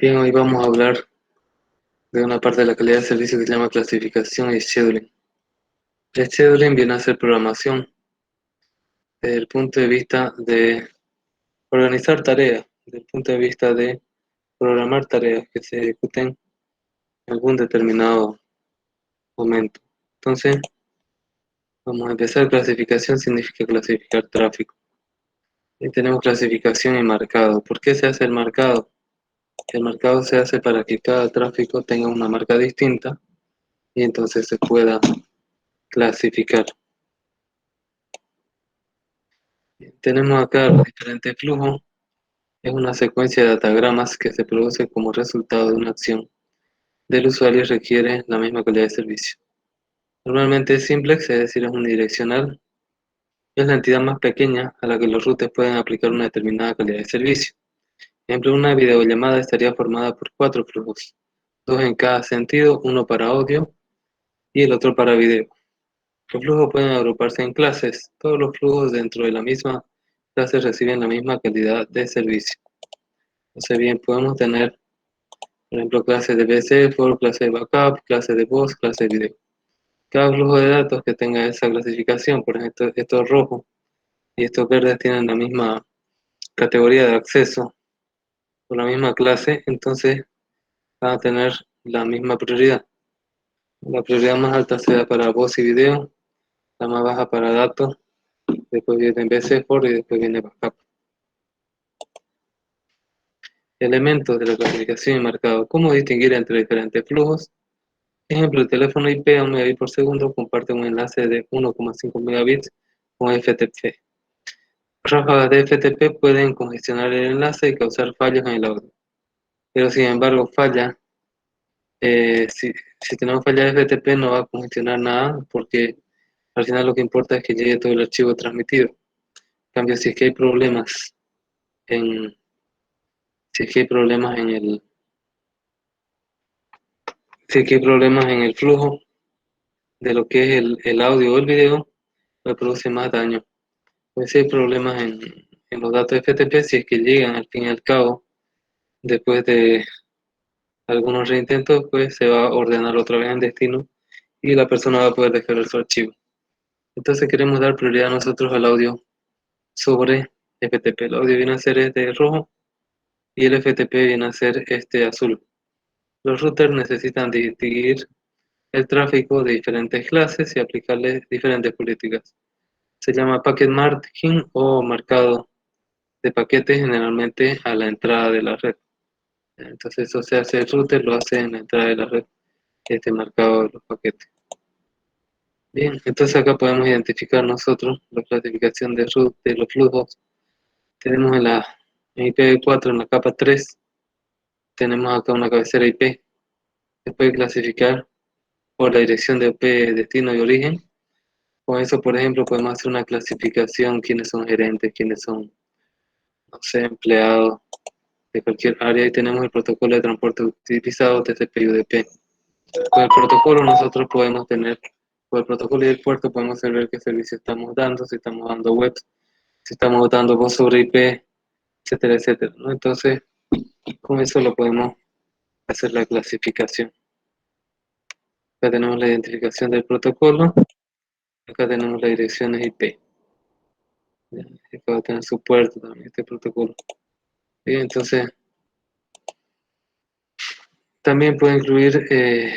Bien, hoy vamos a hablar de una parte de la calidad de servicio que se llama clasificación y scheduling. El scheduling viene a ser programación desde el punto de vista de organizar tareas, desde el punto de vista de programar tareas que se ejecuten en algún determinado momento. Entonces, vamos a empezar. Clasificación significa clasificar tráfico. Y tenemos clasificación y marcado. ¿Por qué se hace el marcado? El marcado se hace para que cada tráfico tenga una marca distinta y entonces se pueda clasificar. Tenemos acá los diferentes flujos. Es una secuencia de datagramas que se produce como resultado de una acción del usuario y requiere la misma calidad de servicio. Normalmente es simplex, es decir, es unidireccional. Es la entidad más pequeña a la que los routers pueden aplicar una determinada calidad de servicio. Por ejemplo, una videollamada estaría formada por 4 flujos, 2 en cada sentido, uno para audio y el otro para video. Los flujos pueden agruparse en clases. Todos los flujos dentro de la misma clase reciben la misma calidad de servicio. Entonces, bien, podemos tener, por ejemplo, clase de BC, clase de backup, clase de voz, clase de video. Cada flujo de datos que tenga esa clasificación, por ejemplo, estos rojos y estos verdes tienen la misma categoría de acceso o la misma clase, entonces van a tener la misma prioridad. La prioridad más alta será para voz y video, la más baja para datos, después viene BC4 y después viene backup. Elementos de la clasificación y marcado. ¿Cómo distinguir entre diferentes flujos? Ejemplo, el teléfono IP a 1 megabit por segundo comparte un enlace de 1,5 megabits con FTP. Ráfagas de FTP pueden congestionar el enlace y causar fallos en el audio. Pero sin embargo, si tenemos falla de FTP no va a congestionar nada porque al final lo que importa es que llegue todo el archivo transmitido. En cambio, en, si es que hay problemas en el, si es que hay problemas en el flujo de lo que es el audio o el video, me produce más daño. Pues si hay problemas en los datos FTP, si es que llegan al fin y al cabo, después de algunos reintentos, pues se va a ordenar otra vez en destino y la persona va a poder descargar su archivo. Entonces queremos dar prioridad nosotros al audio sobre FTP. El audio viene a ser este rojo y el FTP viene a ser este azul. Los routers necesitan distinguir el tráfico de diferentes clases y aplicarle diferentes políticas. Se llama packet marking o marcado de paquetes generalmente a la entrada de la red. Entonces eso se hace, el router lo hace en la entrada de la red, este marcado de los paquetes. Bien, entonces acá podemos identificar nosotros la clasificación de los flujos. Tenemos en IPv4 en la capa 3, tenemos acá una cabecera IP. Se puede clasificar por la dirección de IP, destino y origen. Con eso, por ejemplo, podemos hacer una clasificación, quiénes son gerentes, quiénes son, no sé, empleados de cualquier área. Y tenemos el protocolo de transporte utilizado, TCP/UDP. Con el protocolo nosotros podemos tener, con el protocolo y el puerto podemos saber qué servicio estamos dando, si estamos dando web, si estamos dando voz sobre IP, etcétera, etcétera, ¿no? Entonces, con eso lo podemos hacer la clasificación. Acá tenemos la identificación del protocolo, acá tenemos las direcciones IP. Acá va a tener su puerto también, este protocolo. Y entonces, también puede incluir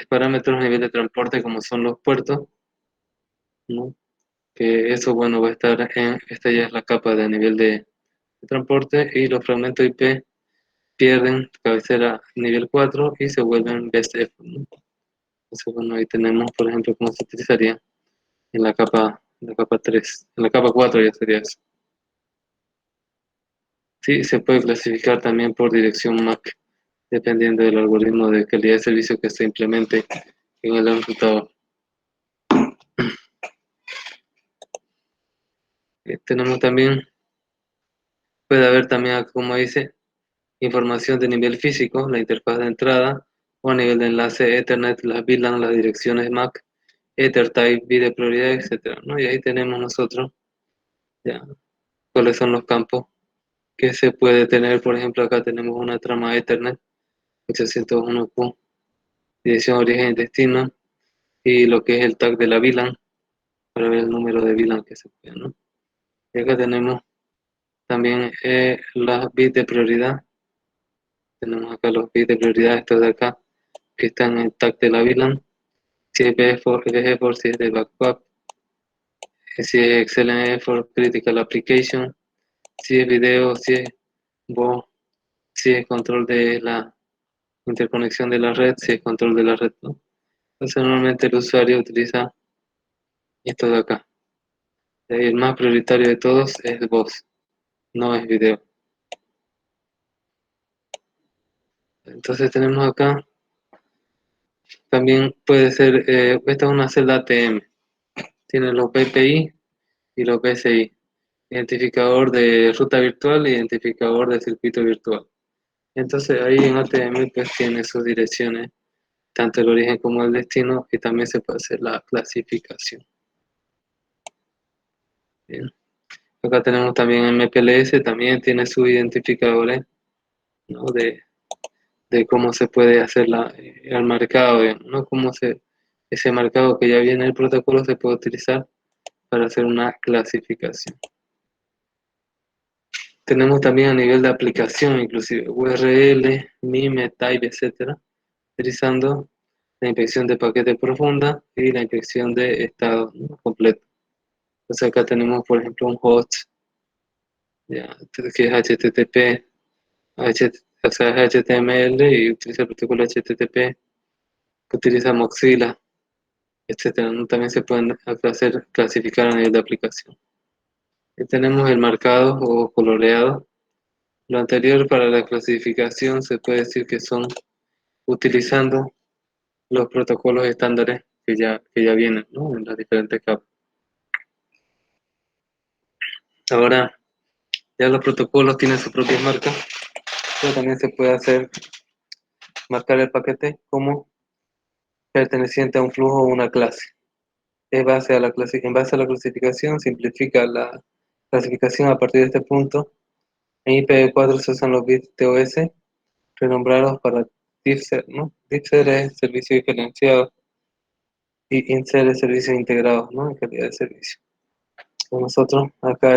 parámetros a nivel de transporte como son los puertos, ¿no? Que eso, bueno, va a estar esta ya es la capa de nivel de transporte y los fragmentos IP pierden cabecera nivel 4 y se vuelven BCF, ¿no? Entonces, bueno, ahí tenemos, por ejemplo, cómo se utilizaría en la capa 3. En la capa 4 ya sería eso. Sí, se puede clasificar también por dirección MAC, dependiendo del algoritmo de calidad de servicio que se implemente en el enrutador. Tenemos también, puede haber también, como dice, información de nivel físico, la interfaz de entrada, o a nivel de enlace Ethernet, las VLAN, las direcciones MAC, EtherType, de prioridad, etcétera, ¿no? Y ahí tenemos nosotros ya cuáles son los campos que se puede tener. Por ejemplo, acá tenemos una trama Ethernet 801Q, dirección, origen y destino, y lo que es el tag de la VLAN, para ver el número de VLAN que se puede, ¿no? Y acá tenemos también las bits de prioridad. Tenemos acá los bits de prioridad, estos de acá, que están en el tag de la VLAN. Si es BG for si es de backup, si es XLM for critical application, si es video, si es voz, si es control de la interconexión de la red, si es control de la red, ¿no? Entonces normalmente el usuario utiliza esto de acá. Y el más prioritario de todos es voz, no es video. Entonces tenemos acá, también puede ser, esta es una celda ATM, tiene los PPI y los PCI, identificador de ruta virtual e identificador de circuito virtual. Entonces ahí en ATM pues tiene sus direcciones, tanto el origen como el destino, y también se puede hacer la clasificación. Bien. Acá tenemos también MPLS, también tiene sus identificadores, ¿no? de cómo se puede hacer el marcado, digamos, ¿no? Ese marcado que ya viene en el protocolo se puede utilizar para hacer una clasificación. Tenemos también a nivel de aplicación, inclusive URL, MIME, type, etcétera, utilizando la inspección de paquete profunda y la inspección de estado, ¿no? Completo. Entonces acá tenemos, por ejemplo, un host, ya, que es HTTP, o sea, es HTML y utiliza el protocolo HTTP, que utiliza Mozilla, etcétera, ¿no? También se pueden hacer clasificar a nivel de aplicación. Y tenemos el marcado o coloreado. Lo anterior para la clasificación se puede decir que son utilizando los protocolos estándares que ya vienen, ¿no? En las diferentes capas. Ahora, ya los protocolos tienen su propia marca, pero también se puede hacer marcar el paquete como perteneciente a un flujo o una clase. En base a la clasificación, simplifica la clasificación a partir de este punto. En IPv4 se usan los bits TOS, renombrados para DIFSER, ¿no? DIFSER es servicio diferenciado y INSER es servicio integrado, ¿no? En calidad de servicio. Nosotros acá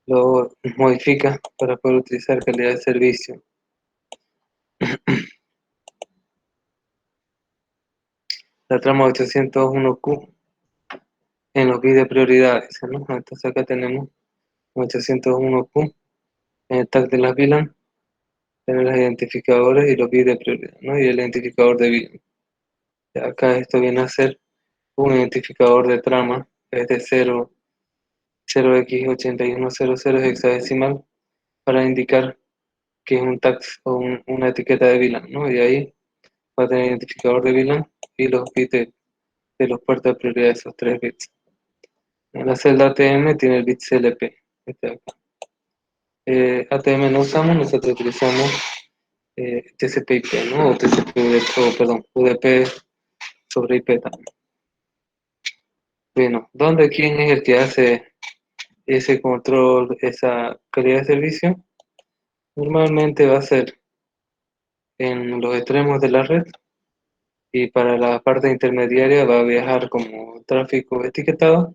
lo modifica para poder utilizar calidad de servicio. La trama 801Q en los bits de prioridades, ¿no? Entonces acá tenemos 801Q en el tag de las VLAN, tenemos los identificadores y los bits de prioridad, ¿no? Y el identificador de VLAN. Acá esto viene a ser un identificador de trama, es de 0x8100 hexadecimal, para indicar que es un tag o una etiqueta de VLAN, ¿no? Y de ahí va a tener identificador de VLAN y los bits de los puertos de prioridad, esos 3 bits. En la celda ATM tiene el bit CLP, este de acá. ATM no usamos, nosotros utilizamos TCP/IP, ¿no? O TCP/UDP, perdón, UDP sobre IP también. Bueno, ¿quién es el que hace ese control, esa calidad de servicio? Normalmente va a ser en los extremos de la red, y para la parte intermediaria va a viajar como tráfico etiquetado,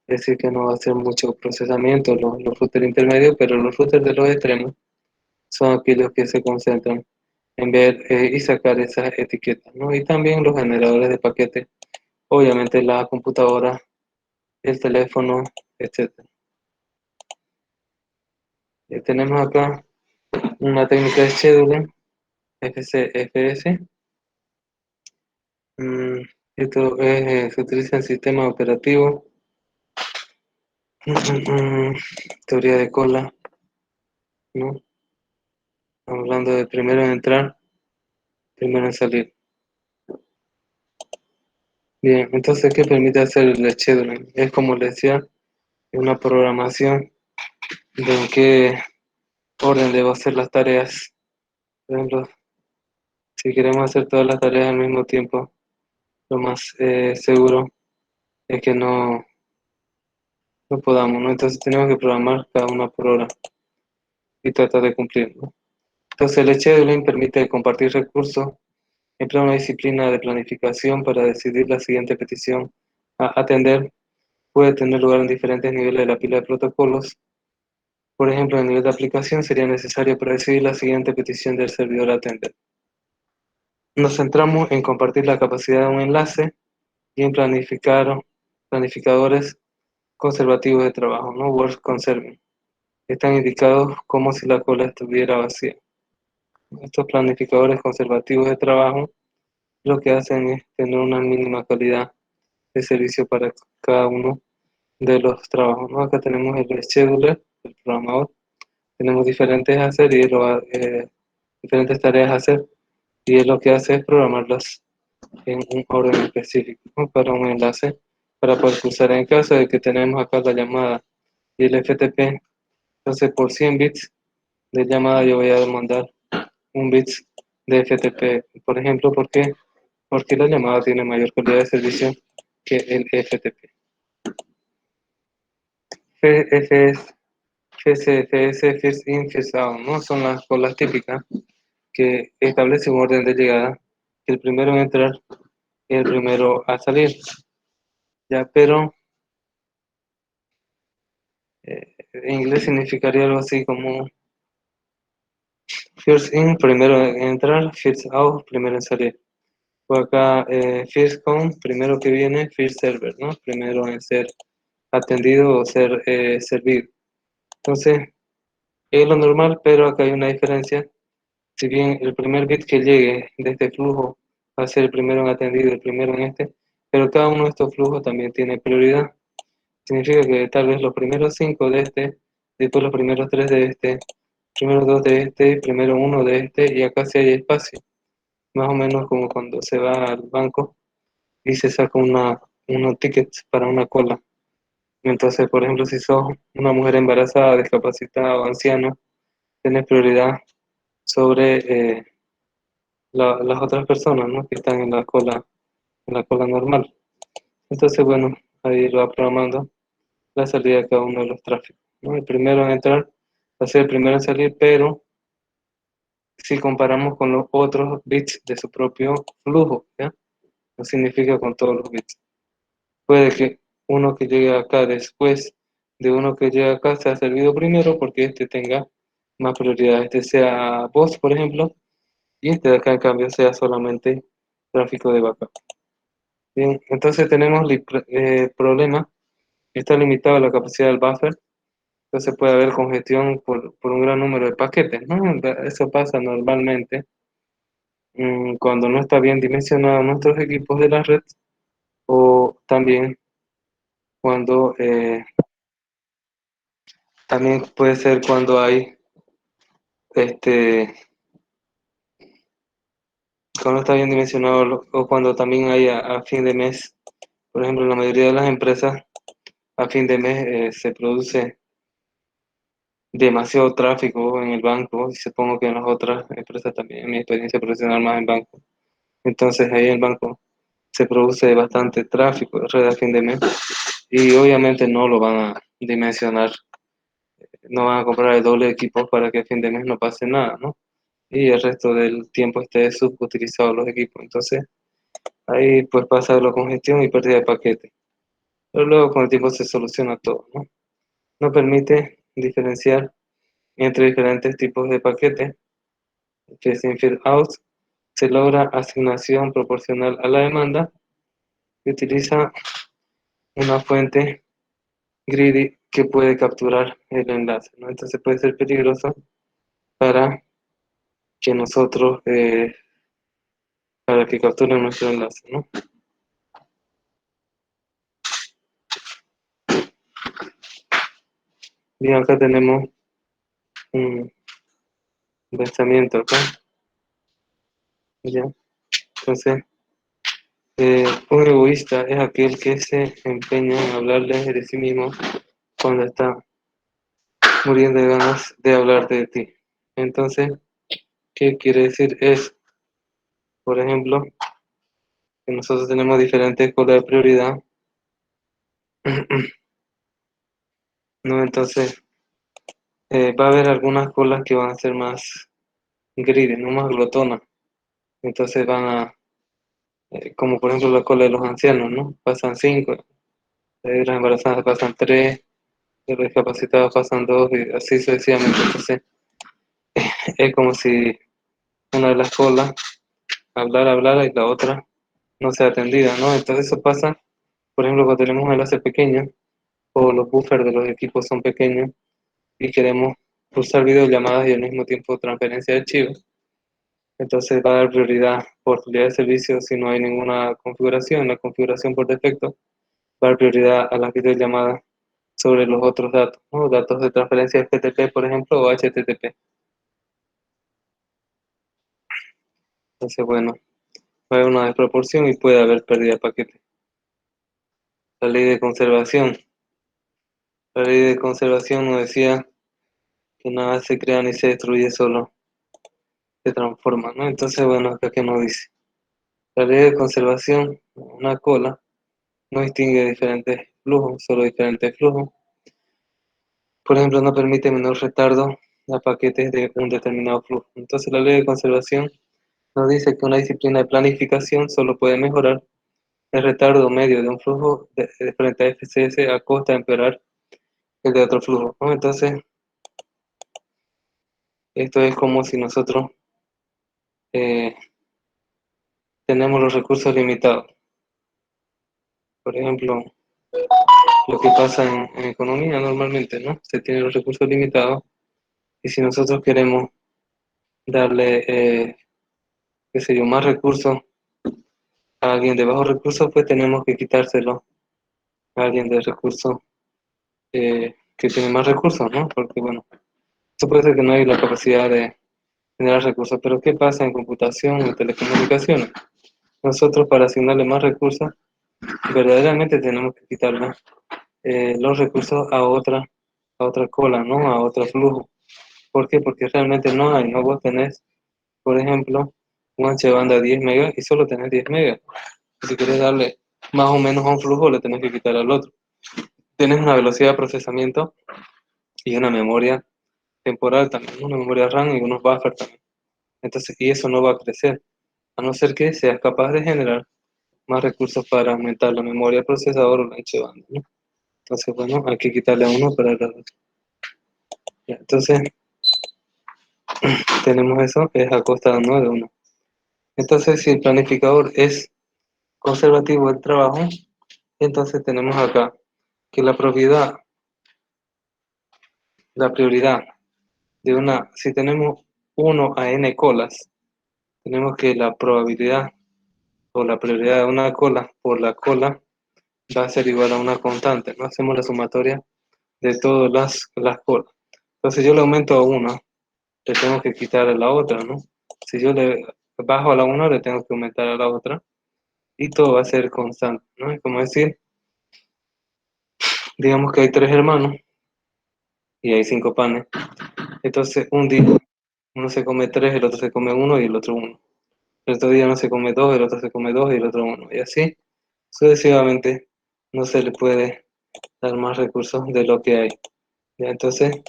es decir que no va a hacer mucho procesamiento los routers intermedios, pero los routers de los extremos son aquellos que se concentran en ver y sacar esas etiquetas, ¿no? Y también los generadores de paquetes, obviamente la computadora, el teléfono, etcétera. Tenemos acá una técnica de scheduling, FCFS. Esto se utiliza en sistema operativo. Teoría de cola, ¿no? Hablando de primero en entrar, primero en salir. Bien, entonces, ¿qué permite hacer el scheduling? Es como les decía, una programación de en qué orden debo hacer las tareas. Por ejemplo, si queremos hacer todas las tareas al mismo tiempo, lo más seguro es que no podamos, ¿no? Entonces tenemos que programar cada una por hora y tratar de cumplir, ¿no? Entonces el scheduling permite compartir recursos, emplea una disciplina de planificación para decidir la siguiente petición a atender, puede tener lugar en diferentes niveles de la pila de protocolos. Por ejemplo, en el nivel de aplicación sería necesario para decidir la siguiente petición del servidor a atender. Nos centramos en compartir la capacidad de un enlace y en planificar planificadores conservativos de trabajo, ¿no? Work Conserving. Están indicados como si la cola estuviera vacía. Estos planificadores conservativos de trabajo lo que hacen es tener una mínima calidad de servicio para cada uno de los trabajos, ¿no? Acá tenemos el scheduler, el programador, tenemos diferentes a hacer diferentes tareas a hacer y él lo que hace es programarlas en un orden específico, ¿no? Para un enlace para poder cruzar en caso de que tenemos acá la llamada y el FTP. Entonces por 100 bits de llamada yo voy a demandar un bits de FTP, por ejemplo. ¿Por qué? Porque la llamada tiene mayor calidad de servicio que el FTP. FS, FSFS, First In, First Out, ¿no? Son las colas típicas que establece un orden de llegada, que el primero en entrar y el primero a salir. Ya, pero en inglés significaría algo así como first in, primero en entrar, first out, primero en salir. O acá, first come, primero que viene, first server, ¿no? Primero en ser atendido o ser servido. Entonces, es lo normal, pero acá hay una diferencia. Si bien el primer bit que llegue de este flujo va a ser el primero en atendido, el primero en este, pero cada uno de estos flujos también tiene prioridad. Significa que tal vez los primeros 5 de este, después los primeros 3 de este, primero 2 de este, primero uno de este, y acá sí hay espacio. Más o menos como cuando se va al banco y se saca unos tickets para una cola. Entonces, por ejemplo, si sos una mujer embarazada, discapacitada o anciana, tenés prioridad sobre las otras personas, ¿no? Que están en la cola normal. Entonces, bueno, ahí lo va programando la salida de cada uno de los tráficos, ¿no? El primero en entrar va a ser el primero en salir, pero si comparamos con los otros bits de su propio flujo, ¿ya? No significa con todos los bits. Puede que uno que llegue acá después de uno que llega acá sea servido primero porque este tenga más prioridad. Este sea voz, por ejemplo, y este de acá en cambio sea solamente tráfico de backup. Bien, entonces tenemos problema. Está limitado la capacidad del buffer. Entonces puede haber congestión por un gran número de paquetes, ¿no? Eso pasa normalmente cuando no está bien dimensionado nuestros equipos de la red o también cuando también puede ser cuando hay este cuando está bien dimensionado o cuando también hay a fin de mes. Por ejemplo, en la mayoría de las empresas a fin de mes se produce demasiado tráfico en el banco y supongo que en las otras empresas también, en mi experiencia profesional más en banco. Entonces ahí en el banco se produce bastante tráfico de red a fin de mes y obviamente no lo van a dimensionar, no van a comprar el doble de equipos para que a fin de mes no pase nada, ¿no? Y el resto del tiempo esté subutilizado los equipos. Entonces ahí pues pasa la congestión y pérdida de paquete. Pero luego con el tiempo se soluciona todo, ¿no? No permite diferenciar entre diferentes tipos de paquetes, que sin fill out se logra asignación proporcional a la demanda y utiliza una fuente greedy que puede capturar el enlace, ¿no? Entonces puede ser peligroso para que nosotros, para que capturen nuestro enlace, ¿no? Bien, acá tenemos un pensamiento acá, ¿ya? Entonces, un egoísta es aquel que se empeña en hablarle de sí mismo cuando está muriendo de ganas de hablarte de ti. Entonces, ¿qué quiere decir eso? Por ejemplo, que nosotros tenemos diferentes colas de prioridad, ¿no? Entonces, va a haber algunas colas que van a ser más greedy, no más glotona. Entonces como por ejemplo la cola de los ancianos, ¿no? Pasan 5, de las embarazadas pasan 3, de los discapacitados pasan 2 y así sucesivamente. Entonces es como si una de las colas hablara y la otra no sea atendida, ¿no? Entonces eso pasa, por ejemplo, cuando tenemos un enlace pequeño o los buffers de los equipos son pequeños y queremos pulsar videollamadas y al mismo tiempo transferencia de archivos. Entonces va a dar prioridad por calidad de servicio si no hay ninguna configuración. La configuración por defecto va a dar prioridad a las videollamadas sobre los otros datos, ¿no? Datos de transferencia FTP, por ejemplo, o HTTP. Entonces, bueno, va a haber una desproporción y puede haber pérdida de paquete. La ley de conservación. La ley de conservación nos decía que nada se crea ni se destruye, solo se transforma, ¿no? Entonces, bueno, acá que nos dice. La ley de conservación, una cola, no distingue diferentes flujos, solo diferentes flujos. Por ejemplo, no permite menor retardo a paquetes de un determinado flujo. Entonces, la ley de conservación nos dice que una disciplina de planificación solo puede mejorar el retardo medio de un flujo de frente a FCS a costa de empeorar el de otro flujo, ¿no? Entonces, esto es como si nosotros eh, tenemos los recursos limitados. Por ejemplo, lo que pasa en economía normalmente, ¿no? Se tienen los recursos limitados y si nosotros queremos darle, qué sé yo, más recursos a alguien de bajos recursos, pues tenemos que quitárselo a alguien de recursos que tiene más recursos, ¿no? Porque, bueno, eso puede ser que no hay la capacidad de generar recursos, pero ¿qué pasa en computación, en telecomunicaciones? Nosotros para asignarle más recursos, verdaderamente tenemos que quitarle los recursos a otra cola, ¿no? A otro flujo. ¿Por qué? Porque realmente no hay, ¿no? Vos tenés, por ejemplo, un ancho de banda de 10 megas y solo tenés 10 megas. Si querés darle más o menos a un flujo, le tenés que quitar al otro. Tienes una velocidad de procesamiento y una memoria temporal también, una memoria RAM y unos buffers también. Entonces, y eso no va a crecer, a no ser que seas capaz de generar más recursos para aumentar la memoria procesador o la ancho de banda, ¿no? Entonces, bueno, hay que quitarle a uno para el otro. Ya, entonces, tenemos eso, es a costa, ¿no?, de uno. Entonces, si el planificador es conservativo del trabajo, entonces tenemos acá que la prioridad de una, si tenemos 1 a n colas, tenemos que la probabilidad o la prioridad de una cola por la cola va a ser igual a una constante, ¿no? Hacemos la sumatoria de todas las colas. Entonces yo le aumento a una, le tengo que quitar a la otra, ¿no? Si yo le bajo a la una, le tengo que aumentar a la otra y todo va a ser constante, ¿no? Es como decir, digamos que hay 3 hermanos y hay 5 panes. Entonces un día uno se come 3, el otro se come uno y el otro uno. El otro día uno se come 2, el otro se come 2 y el otro uno. Y así sucesivamente no se le puede dar más recursos de lo que hay. ¿Ya? Entonces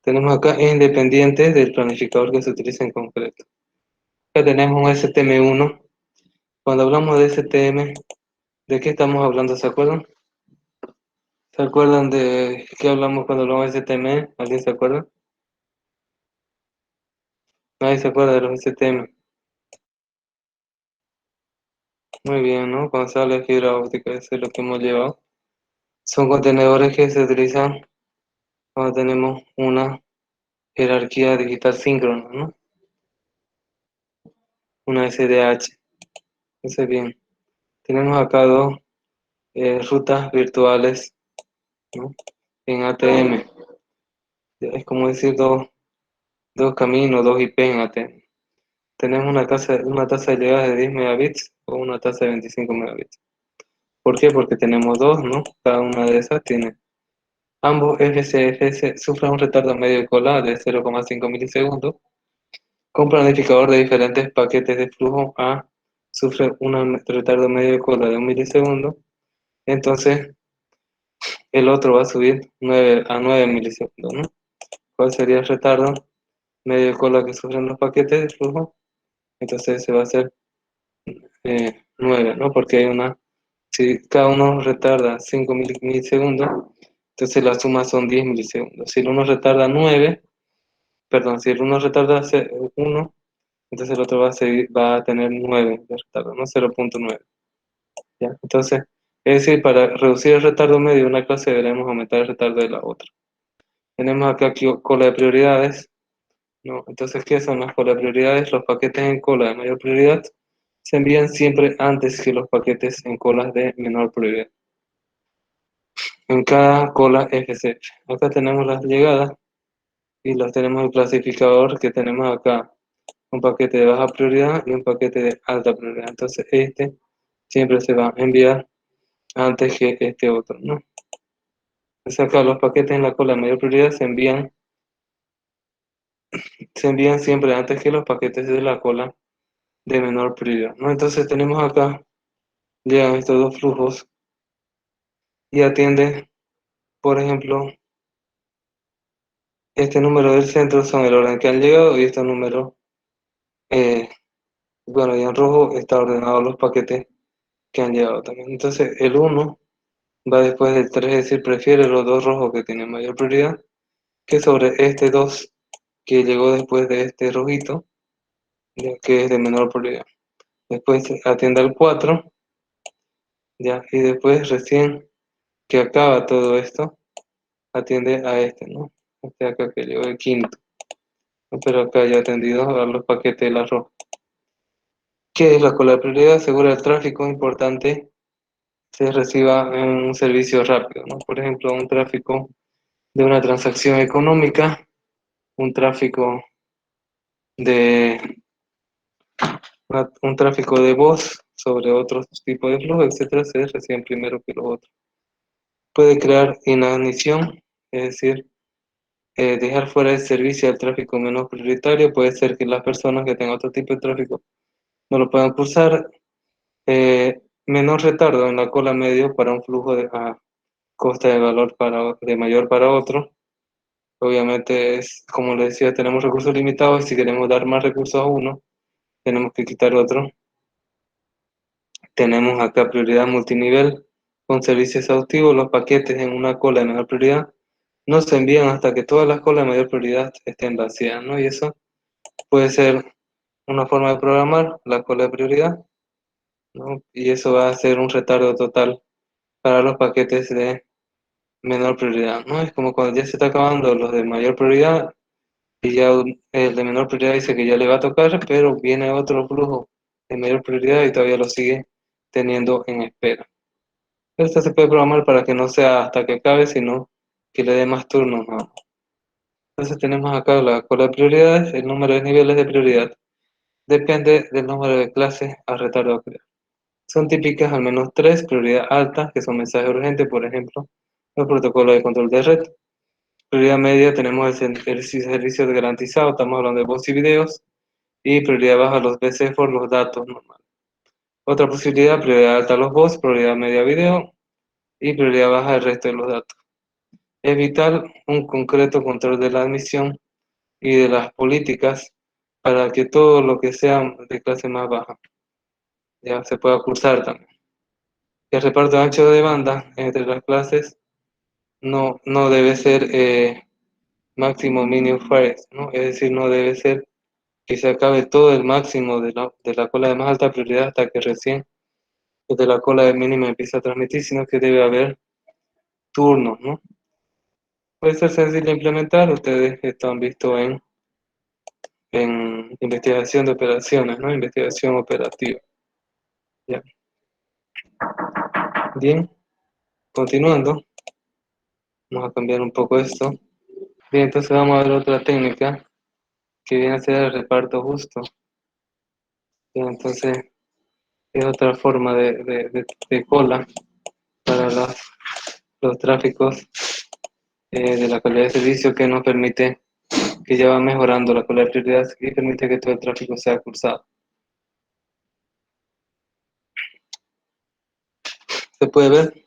tenemos acá independientes del planificador que se utiliza en concreto. Acá tenemos un STM1. Cuando hablamos de STM, ¿de qué estamos hablando? ¿Se acuerdan? ¿Se acuerdan de qué hablamos cuando hablamos de STM? ¿Alguien se acuerda? Nadie se acuerda de los STM. Muy bien, ¿no? Cuando se habla de fibra óptica, eso es lo que hemos llevado. Son contenedores que se utilizan cuando tenemos una jerarquía digital síncrona, ¿no? Una SDH. Entonces, bien, tenemos acá dos rutas virtuales, ¿no?, en ATM. Es como decir dos caminos, dos IP en ATM. Tenemos una tasa de llegada de 10 megabits o una tasa de 25 megabits. ¿Por qué? Porque tenemos dos, ¿no? Cada una de esas tiene. Ambos FCFS sufren un retardo medio de cola de 0,5 milisegundos. Con planificador de diferentes paquetes de flujo A sufre un retardo medio de cola de 1 milisegundo. Entonces, el otro va a subir a 9 milisegundos, ¿no? ¿Cuál sería el retardo? medio de cola que sufren los paquetes de flujo, entonces se va a hacer 9, ¿no? Porque hay si cada uno retarda 5 milisegundos, entonces la suma son 10 milisegundos. Si el uno retarda 9, perdón, si el uno retarda 1, entonces el otro va a tener 9 de retardo, ¿no? 0.9. ¿Ya? Entonces, es decir, para reducir el retardo medio de una clase deberemos aumentar el retardo de la otra. Tenemos acá cola de prioridades, ¿no? Entonces, ¿qué son las colas de prioridades? Los paquetes en cola de mayor prioridad se envían siempre antes que los paquetes en colas de menor prioridad. En cada cola FC. Acá tenemos las llegadas y los tenemos el clasificador que tenemos acá. Un paquete de baja prioridad y un paquete de alta prioridad. Entonces, este siempre se va a enviar antes que este otro, ¿no? Entonces acá los paquetes en la cola de mayor prioridad se envían siempre antes que los paquetes de la cola de menor prioridad, ¿no? Entonces tenemos acá, llegan estos dos flujos y atiende, por ejemplo, este número del centro son el orden que han llegado y este número, bueno, y en rojo está ordenado los paquetes que han llegado también. Entonces el uno va después del 3, es decir, prefiere los dos rojos que tienen mayor prioridad que sobre este 2 que llegó después de este rojito, ya que es de menor prioridad. Después atiende al 4, ya, y después recién que acaba todo esto, atiende a este, ¿no? Este acá que llegó el quinto, ¿no? Pero acá ya atendido a los paquetes de la roja. ¿Qué es la cola de prioridad? Asegura el tráfico importante se reciba en un servicio rápido, ¿no? Por ejemplo, un tráfico de una transacción económica, un tráfico de un tráfico de voz sobre otros tipos de flujo, etcétera, se reciben primero que los otros. Puede crear inanición, es decir, dejar fuera del servicio al tráfico menos prioritario. Puede ser que las personas que tengan otro tipo de tráfico no lo puedan cursar. Menor retardo en la cola medio para un flujo a costa de valor de mayor para otro. Obviamente es, como les decía, tenemos recursos limitados y si queremos dar más recursos a uno, tenemos que quitar otro. Tenemos acá prioridad multinivel con servicio exhaustivo. Los paquetes en una cola de menor prioridad no se envían hasta que todas las colas de mayor prioridad estén vacías, ¿no? Y eso puede ser una forma de programar la cola de prioridad, ¿no? Y eso va a ser un retardo total para los paquetes de menor prioridad, ¿no? Es como cuando ya se está acabando los de mayor prioridad y ya el de menor prioridad dice que ya le va a tocar, pero viene otro flujo de mayor prioridad y todavía lo sigue teniendo en espera. Esto se puede programar para que no sea hasta que acabe, sino que le dé más turnos, ¿no? Entonces tenemos acá la cola de prioridades, el número de niveles de prioridad. Depende del número de clases a retardo a crear. Son típicas al menos tres: prioridad alta, que son mensajes urgentes, por ejemplo, el protocolo de control de red. Prioridad media tenemos el servicio garantizado, estamos hablando de voz y videos. Y prioridad baja los BC por los datos normales. Otra posibilidad, prioridad alta los voz, prioridad media video y prioridad baja el resto de los datos. Es vital un concreto control de la admisión y de las políticas para que todo lo que sea de clase más baja ya se pueda cursar también. El reparto ancho de banda entre las clases no debe ser máximo minimum fares, ¿no? Es decir, no debe ser que se acabe todo el máximo de la cola de más alta prioridad hasta que recién desde la cola de mínima empieza a transmitir, sino que debe haber turnos, ¿no? Puede ser sencillo de implementar, ustedes esto han visto en investigación de operaciones, ¿no? Investigación operativa. Ya. Bien, continuando, vamos a cambiar un poco esto. Bien, entonces vamos a ver otra técnica que viene a ser el reparto justo. Bien, entonces es otra forma de cola para los tráficos de la calidad de servicio que nos permite, que ya va mejorando la cola de prioridad y permite que todo el tráfico sea cursado. ¿Se puede ver?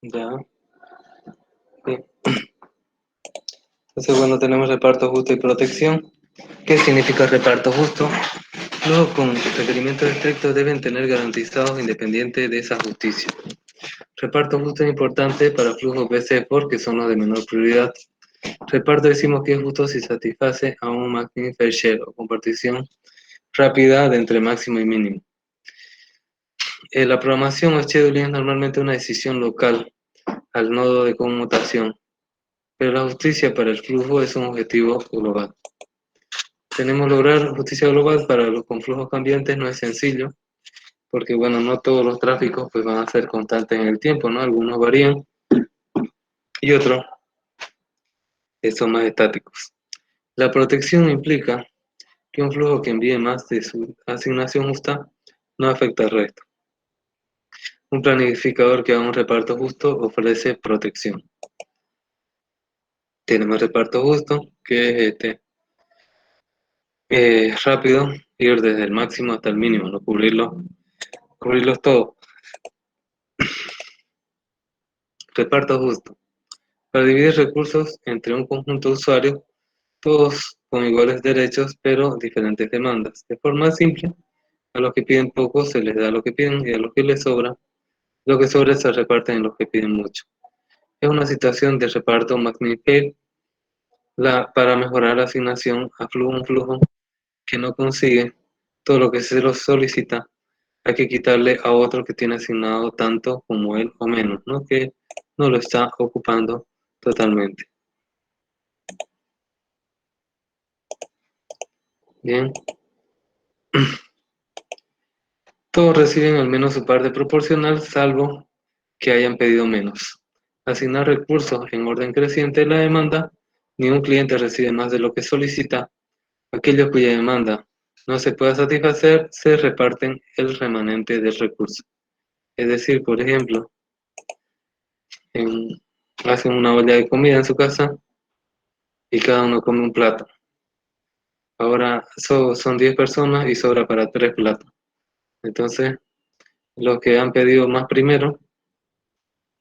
Ya. Bien. Entonces, bueno, tenemos reparto justo y protección. ¿Qué significa reparto justo? Los con requerimientos estrictos deben tener garantizados independiente de esa justicia. Reparto justo es importante para flujos BC porque son los de menor prioridad. Reparto decimos que es justo si satisface a un maximum fair share o compartición rápida de entre máximo y mínimo. La programación o scheduling es normalmente una decisión local al nodo de conmutación, pero la justicia para el flujo es un objetivo global. Tenemos lograr justicia global para los con flujos cambiantes no es sencillo, porque bueno, no todos los tráficos pues van a ser constantes en el tiempo, ¿no? Algunos varían y otros son más estáticos. La protección implica que un flujo que envíe más de su asignación justa no afecta al resto. Un planificador que haga un reparto justo ofrece protección. Tenemos reparto justo, que es rápido, ir desde el máximo hasta el mínimo, no cubrirlos todos. Reparto justo. Para dividir recursos entre un conjunto de usuarios, todos con iguales derechos, pero diferentes demandas. De forma simple, a los que piden poco se les da lo que piden y a los que les sobra, lo que sobra se reparte en los que piden mucho. Es una situación de reparto magnifique para mejorar la asignación a un flujo que no consigue todo lo que se lo solicita. Hay que quitarle a otro que tiene asignado tanto como él o menos, ¿no? Que no lo está ocupando totalmente. Bien. Todos reciben al menos su parte proporcional, salvo que hayan pedido menos. Asignar recursos en orden creciente de la demanda. Ningún cliente recibe más de lo que solicita. Aquellos cuya demanda no se pueda satisfacer, se reparten el remanente del recurso. Es decir, por ejemplo, hacen una olla de comida en su casa y cada uno come un plato. Ahora son 10 personas y sobra para 3 platos. Entonces, los que han pedido más primero,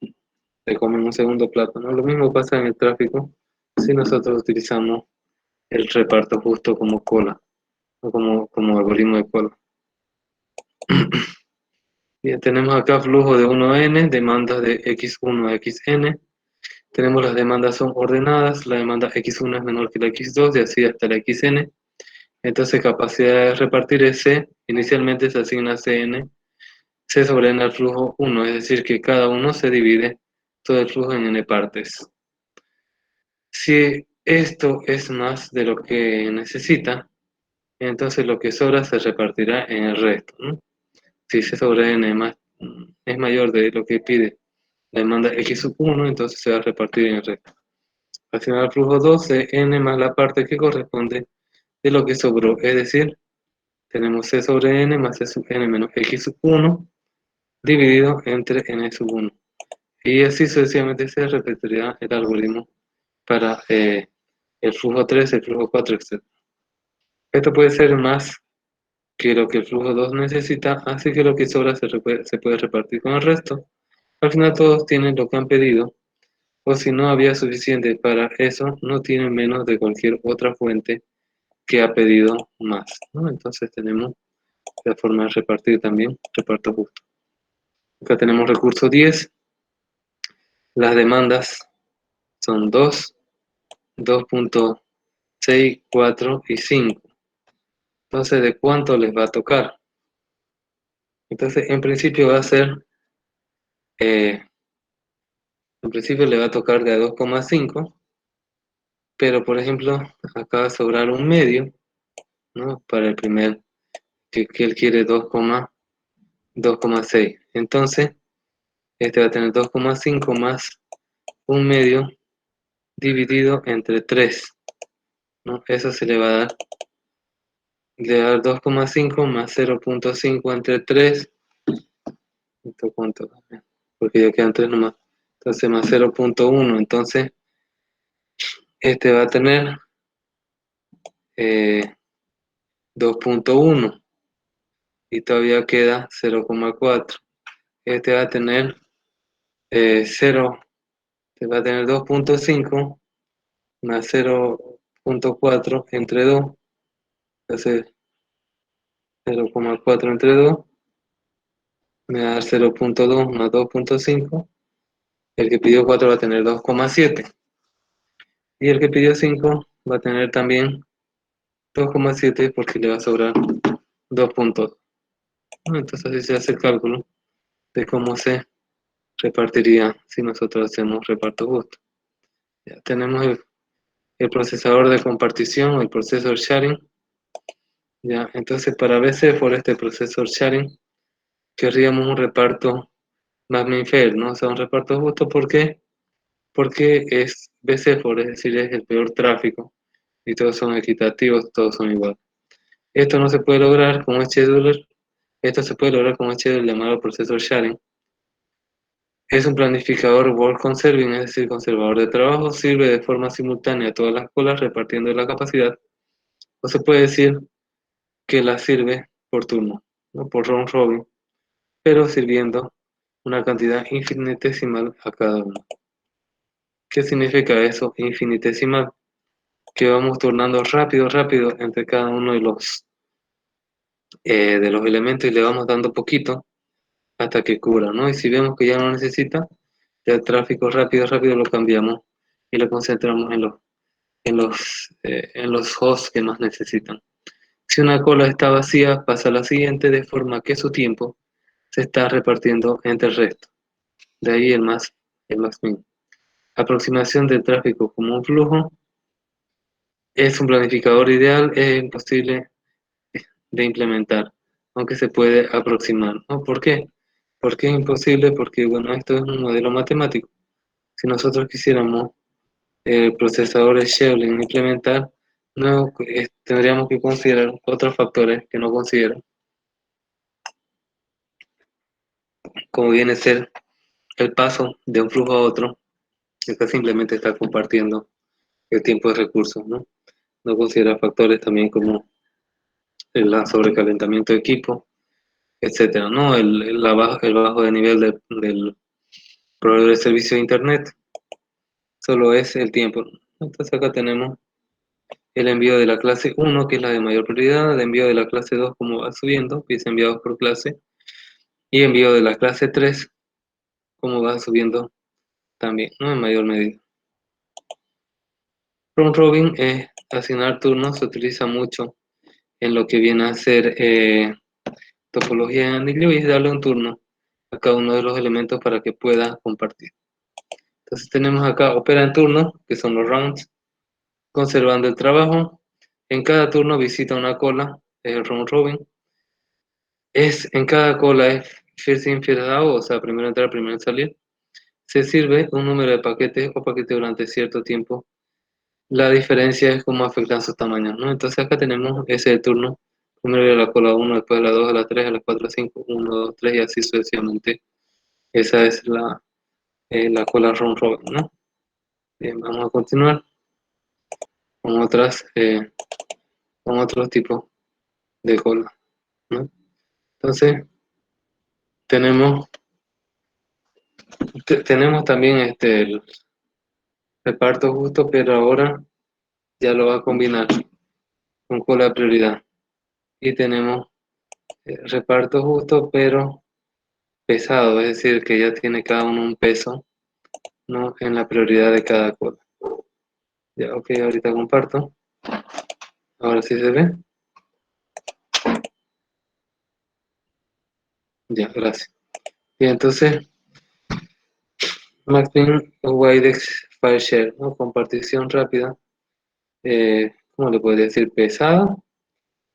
se comen un segundo plato, ¿no? Lo mismo pasa en el tráfico si nosotros utilizamos el reparto justo como cola, o como algoritmo de cola. Bien, tenemos acá flujo de 1n, demandas de x1 a xn. Tenemos las demandas son ordenadas, la demanda x1 es menor que la x2 y así hasta la xn. Entonces capacidad de repartir es C, inicialmente se asigna Cn, C sobre n al flujo 1, es decir que cada uno se divide todo el flujo en n partes. Si esto es más de lo que necesita, entonces lo que sobra se repartirá en el resto, ¿no? Si C sobre n es mayor de lo que pide la demanda x sub 1, entonces se va a repartir en el resto. Al final el flujo 2 es n más la parte que corresponde de lo que sobró, es decir, tenemos C sobre n más C sub n menos x sub 1 dividido entre n sub 1. Y así sucesivamente se repetirá el algoritmo para el flujo 3, el flujo 4, etc. Esto puede ser más que lo que el flujo 2 necesita, así que lo que sobra se puede repartir con el resto. Al final todos tienen lo que han pedido, o si no había suficiente para eso, no tienen menos de cualquier otra fuente que ha pedido más, ¿no? Entonces tenemos la forma de repartir también, reparto justo. Acá tenemos recurso 10, las demandas son 2, 2.6, 4 y 5. Entonces, ¿de cuánto les va a tocar? Entonces, en principio va a ser, en principio le va a tocar de a 2,5, pero por ejemplo, acá va a sobrar un medio, ¿no? Para el primer, que él quiere 2,6. Entonces, este va a tener 2,5 más un medio dividido entre 3, ¿no? Eso se le va a dar 2,5 más 0.5 entre 3. ¿Esto cuánto? Porque ya quedan 3 nomás. Entonces más 0.1. Entonces este va a tener 2.1 y todavía queda 0,4. Este va a tener 0, este va a tener 2.5 más 0,4 entre 2, entonces 0,4 entre 2 me va a dar 0,2 más 2,5. El que pidió 4 va a tener 2,7. Y el que pidió 5 va a tener también 2,7 porque le va a sobrar 2,2. Entonces así se hace el cálculo de cómo se repartiría si nosotros hacemos reparto justo. Ya tenemos el procesador de compartición o el processor sharing. Ya, entonces para BC por este processor sharing querríamos un reparto más fair, ¿no? O sea, un reparto justo. ¿Por qué? Porque es BC por, es decir, es el peor tráfico y todos son equitativos, todos son iguales. Esto no se puede lograr con un scheduler. Esto se puede lograr con un scheduler llamado processor sharing. Es un planificador work conserving, es decir, conservador de trabajo, sirve de forma simultánea a todas las colas repartiendo la capacidad, o se puede decir que la sirve por turno, ¿no? Por round robin, pero sirviendo una cantidad infinitesimal a cada uno. ¿Qué significa eso, infinitesimal? Que vamos turnando rápido entre cada uno de los elementos y le vamos dando poquito hasta que cubra, ¿no? Y si vemos que ya no necesita, ya el tráfico rápido lo cambiamos y lo concentramos en los hosts que más necesitan. Si una cola está vacía, pasa a la siguiente de forma que su tiempo se está repartiendo entre el resto. De ahí el más min. Aproximación del tráfico como un flujo. Es un planificador ideal, es imposible de implementar, aunque se puede aproximar, ¿no? ¿Por qué? ¿Por qué es imposible? Porque, bueno, esto es un modelo matemático. Si nosotros quisiéramos procesadores Shelling implementar, no, tendríamos que considerar otros factores que no consideran, como viene a ser el paso de un flujo a otro, que simplemente está compartiendo el tiempo de recursos, ¿no? No considera factores también como el sobrecalentamiento de equipo, etcétera, ¿no? El bajo de nivel del proveedor de servicio de Internet, solo es el tiempo. Entonces acá tenemos el envío de la clase 1, que es la de mayor prioridad, el envío de la clase 2, como va subiendo, que es enviados por clase, y envío de la clase 3, como va subiendo también, ¿no? En mayor medida. Round robin es asignar turnos, se utiliza mucho en lo que viene a ser topología de anillo y es darle un turno a cada uno de los elementos para que pueda compartir. Entonces tenemos acá opera en turno, que son los rounds, conservando el trabajo. En cada turno visita una cola, es el round robin. En cada cola es first in, first out, o sea, primero entrar, primero salir. Se sirve un número de paquetes o paquetes durante cierto tiempo. La diferencia es cómo afectan sus tamaños, ¿no? Entonces acá tenemos ese turno. Primero ir a la cola 1, después a la 2, a la 3, a la 4, a 5, 1, 2, 3 y así sucesivamente. Esa es la cola round robin, ¿no? Bien, vamos a continuar con con otros tipos de cola, ¿no? Entonces, tenemos, tenemos también el reparto justo, pero ahora ya lo va a combinar con cola de prioridad. Y tenemos reparto justo, pero pesado, es decir, que ya tiene cada uno un peso, ¿no? En la prioridad de cada cola. Ya, ok, ahorita comparto. Ahora sí se ve. Ya, gracias. Y entonces, Maxim Widex File Share, ¿no? Compartición rápida. ¿Cómo le podría decir? Pesada.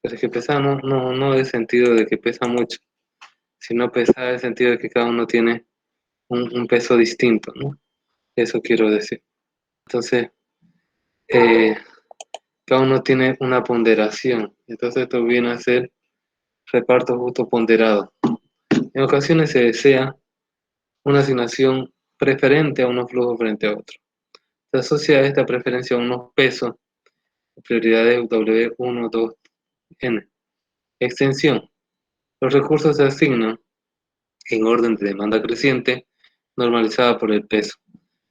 Pero es que pesada no de sentido de que pesa mucho, sino pesada en el sentido de que cada uno tiene un peso distinto, ¿no? Eso quiero decir. Entonces, eh, cada uno tiene una ponderación. Entonces, esto viene a ser reparto justo ponderado. En ocasiones se desea una asignación preferente a unos flujos frente a otros. Se asocia a esta preferencia a unos pesos, prioridades W1, 2, N. Extensión. Los recursos se asignan en orden de demanda creciente, normalizada por el peso.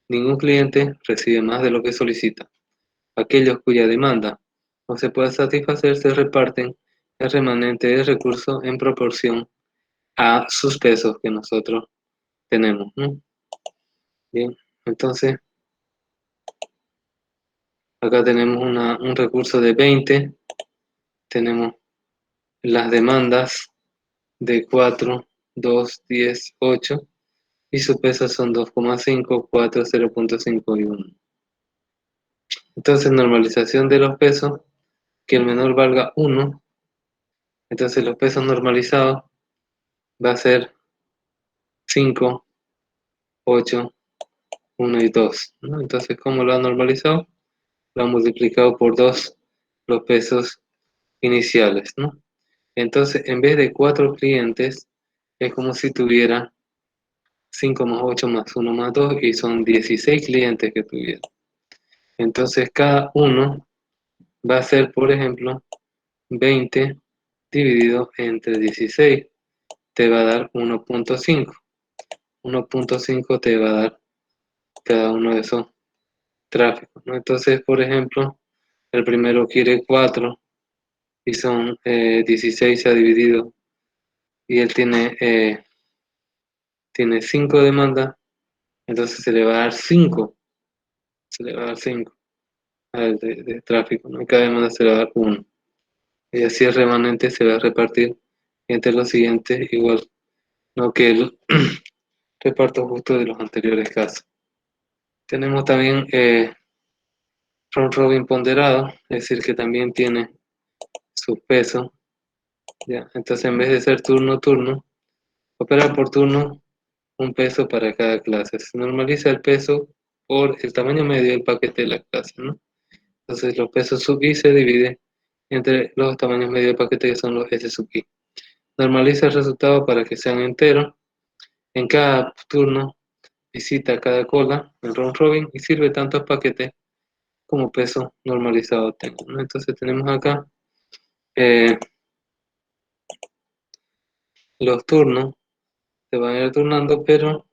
Ningún cliente recibe más de lo que solicita. aquellos cuya demanda no se pueda satisfacer se reparten el remanente de recursos en proporción a sus pesos que nosotros tenemos, ¿no? Bien, entonces acá tenemos un recurso de 20, tenemos las demandas de 4, 2, 10, 8 y sus pesos son 2,5, 4, 0,5 y 1. Entonces normalización de los pesos, que el menor valga 1, entonces los pesos normalizados va a ser 5, 8, 1 y 2, ¿no? Entonces, ¿cómo lo ha normalizado? Lo ha multiplicado por 2 los pesos iniciales, ¿no? Entonces, en vez de 4 clientes, es como si tuviera 5 más 8 más 1 más 2 y son 16 clientes que tuviera. Entonces, cada uno va a ser, por ejemplo, 20 dividido entre 16, te va a dar 1,5. 1,5 te va a dar cada uno de esos tráficos, ¿no? Entonces, por ejemplo, el primero quiere 4 y son 16 se ha dividido y él tiene 5 demandas, entonces se le va a dar 5, se le va a dar 5 de tráfico, ¿no? Y cada demanda se le va a dar 1. Y así el remanente se va a repartir entre los siguientes igual, ¿no? Que el reparto justo de los anteriores casos. Tenemos también round robin ponderado, es decir, que también tiene su peso, ¿ya? Entonces en vez de ser turno, opera por turno un peso para cada clase. Se normaliza el peso por el tamaño medio del paquete de la clase, ¿no? Entonces los pesos sub i se divide entre los tamaños medio del paquete que son los S sub i. Normaliza el resultado para que sean enteros. En cada turno visita cada cola el round robin y sirve tantos paquetes como peso normalizado tenga, ¿no? Entonces tenemos acá eh, los turnos se van a ir turnando, pero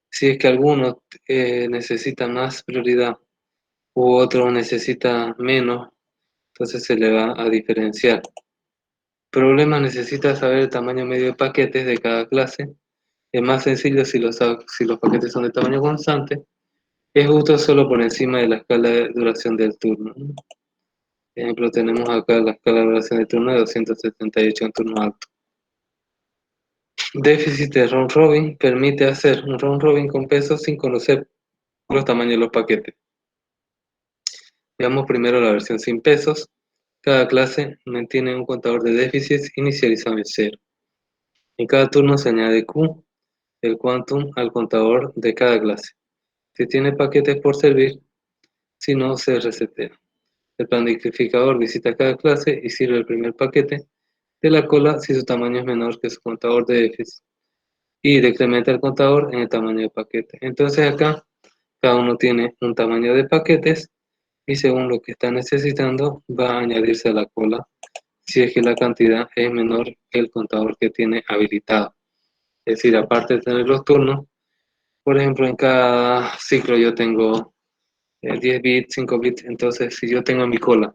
si es que alguno necesita más prioridad u otro necesita menos, entonces se le va a diferenciar. Problema: necesita saber el tamaño medio de paquetes de cada clase. Es más sencillo si los paquetes son de tamaño constante. Es justo solo por encima de la escala de duración del turno, ¿no? Por ejemplo, tenemos acá la escala de duración del turno de 278 en turno alto. Déficit de round robin permite hacer un round robin con pesos sin conocer los tamaños de los paquetes. Veamos primero la versión sin pesos. Cada clase mantiene un contador de déficits inicializado en 0. En cada turno se añade Q, el quantum, al contador de cada clase. Si tiene paquetes por servir, si no, se resetea. El planificador visita cada clase y sirve el primer paquete de la cola si su tamaño es menor que su contador de déficit, y decrementa el contador en el tamaño de paquete. Entonces acá cada uno tiene un tamaño de paquetes y según lo que está necesitando va a añadirse a la cola si es que la cantidad es menor que el contador que tiene habilitado. Es decir, aparte de tener los turnos, por ejemplo, en cada ciclo yo tengo 10 bits, 5 bits, entonces si yo tengo mi cola,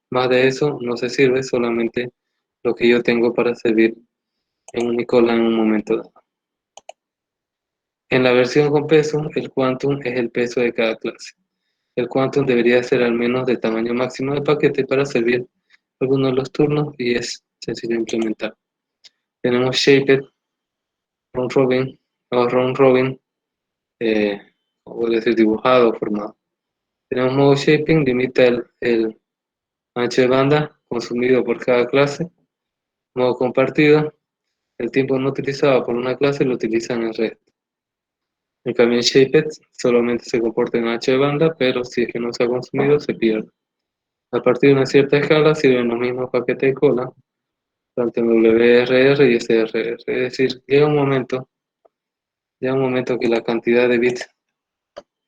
más de eso no se sirve, solamente lo que yo tengo para servir en mi cola en un momento dado. En la versión con peso, el quantum es el peso de cada clase. El quantum debería ser al menos del tamaño máximo del paquete para servir algunos de los turnos y es sencillo de implementar. Tenemos Shaped, Round Robin o Round Robin, o puede decir dibujado o formado. Tenemos modo Shaping, limita el ancho de banda consumido por cada clase. Modo compartido, el tiempo no utilizado por una clase lo utilizan el resto. En cambio en Shaped solamente se comporta en ancho de banda, pero si es que no se ha consumido se pierde. A partir de una cierta escala sirven los mismos paquetes de cola, tanto en WRR y SRR. Es decir, llega un momento que la cantidad de bits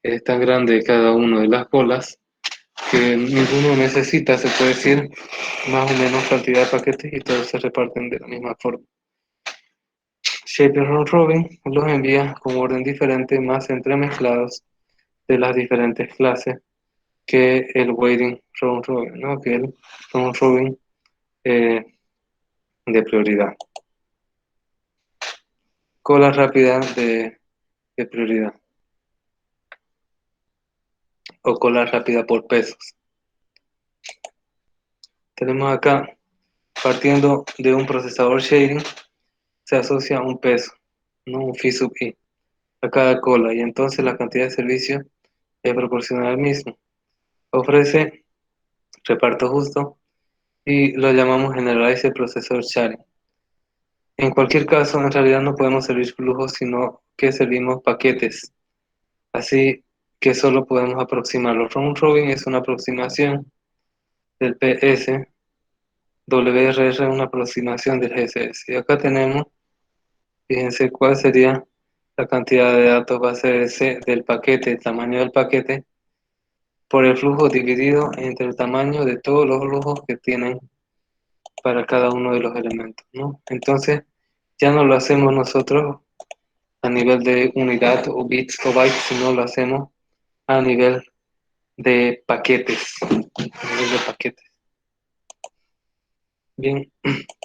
es tan grande de cada una de las colas que ninguno necesita, se puede decir, más o menos cantidad de paquetes y todos se reparten de la misma forma. Shaper Round Robin los envía con orden diferente más entremezclados de las diferentes clases que el waiting round robin, ¿no? Que el round robin eh, de prioridad. Cola rápida de prioridad o cola rápida por pesos. Tenemos acá, partiendo de un procesador shading, se asocia un peso, no un fee sub i, a cada cola y entonces la cantidad de servicio es proporcional al mismo. Ofrece reparto justo y lo llamamos Generalized Processor Sharing. En cualquier caso, en realidad no podemos servir flujos, sino que servimos paquetes. Así que solo podemos aproximarlo. Round robin es una aproximación del PS, WRR es una aproximación del GSS. Y acá tenemos, fíjense cuál sería la cantidad de datos base de C del paquete, el tamaño del paquete, por el flujo dividido entre el tamaño de todos los flujos que tienen para cada uno de los elementos, ¿no? Entonces, ya no lo hacemos nosotros a nivel de unidad o bits o bytes, sino lo hacemos a nivel de paquetes. A nivel de paquetes. Bien,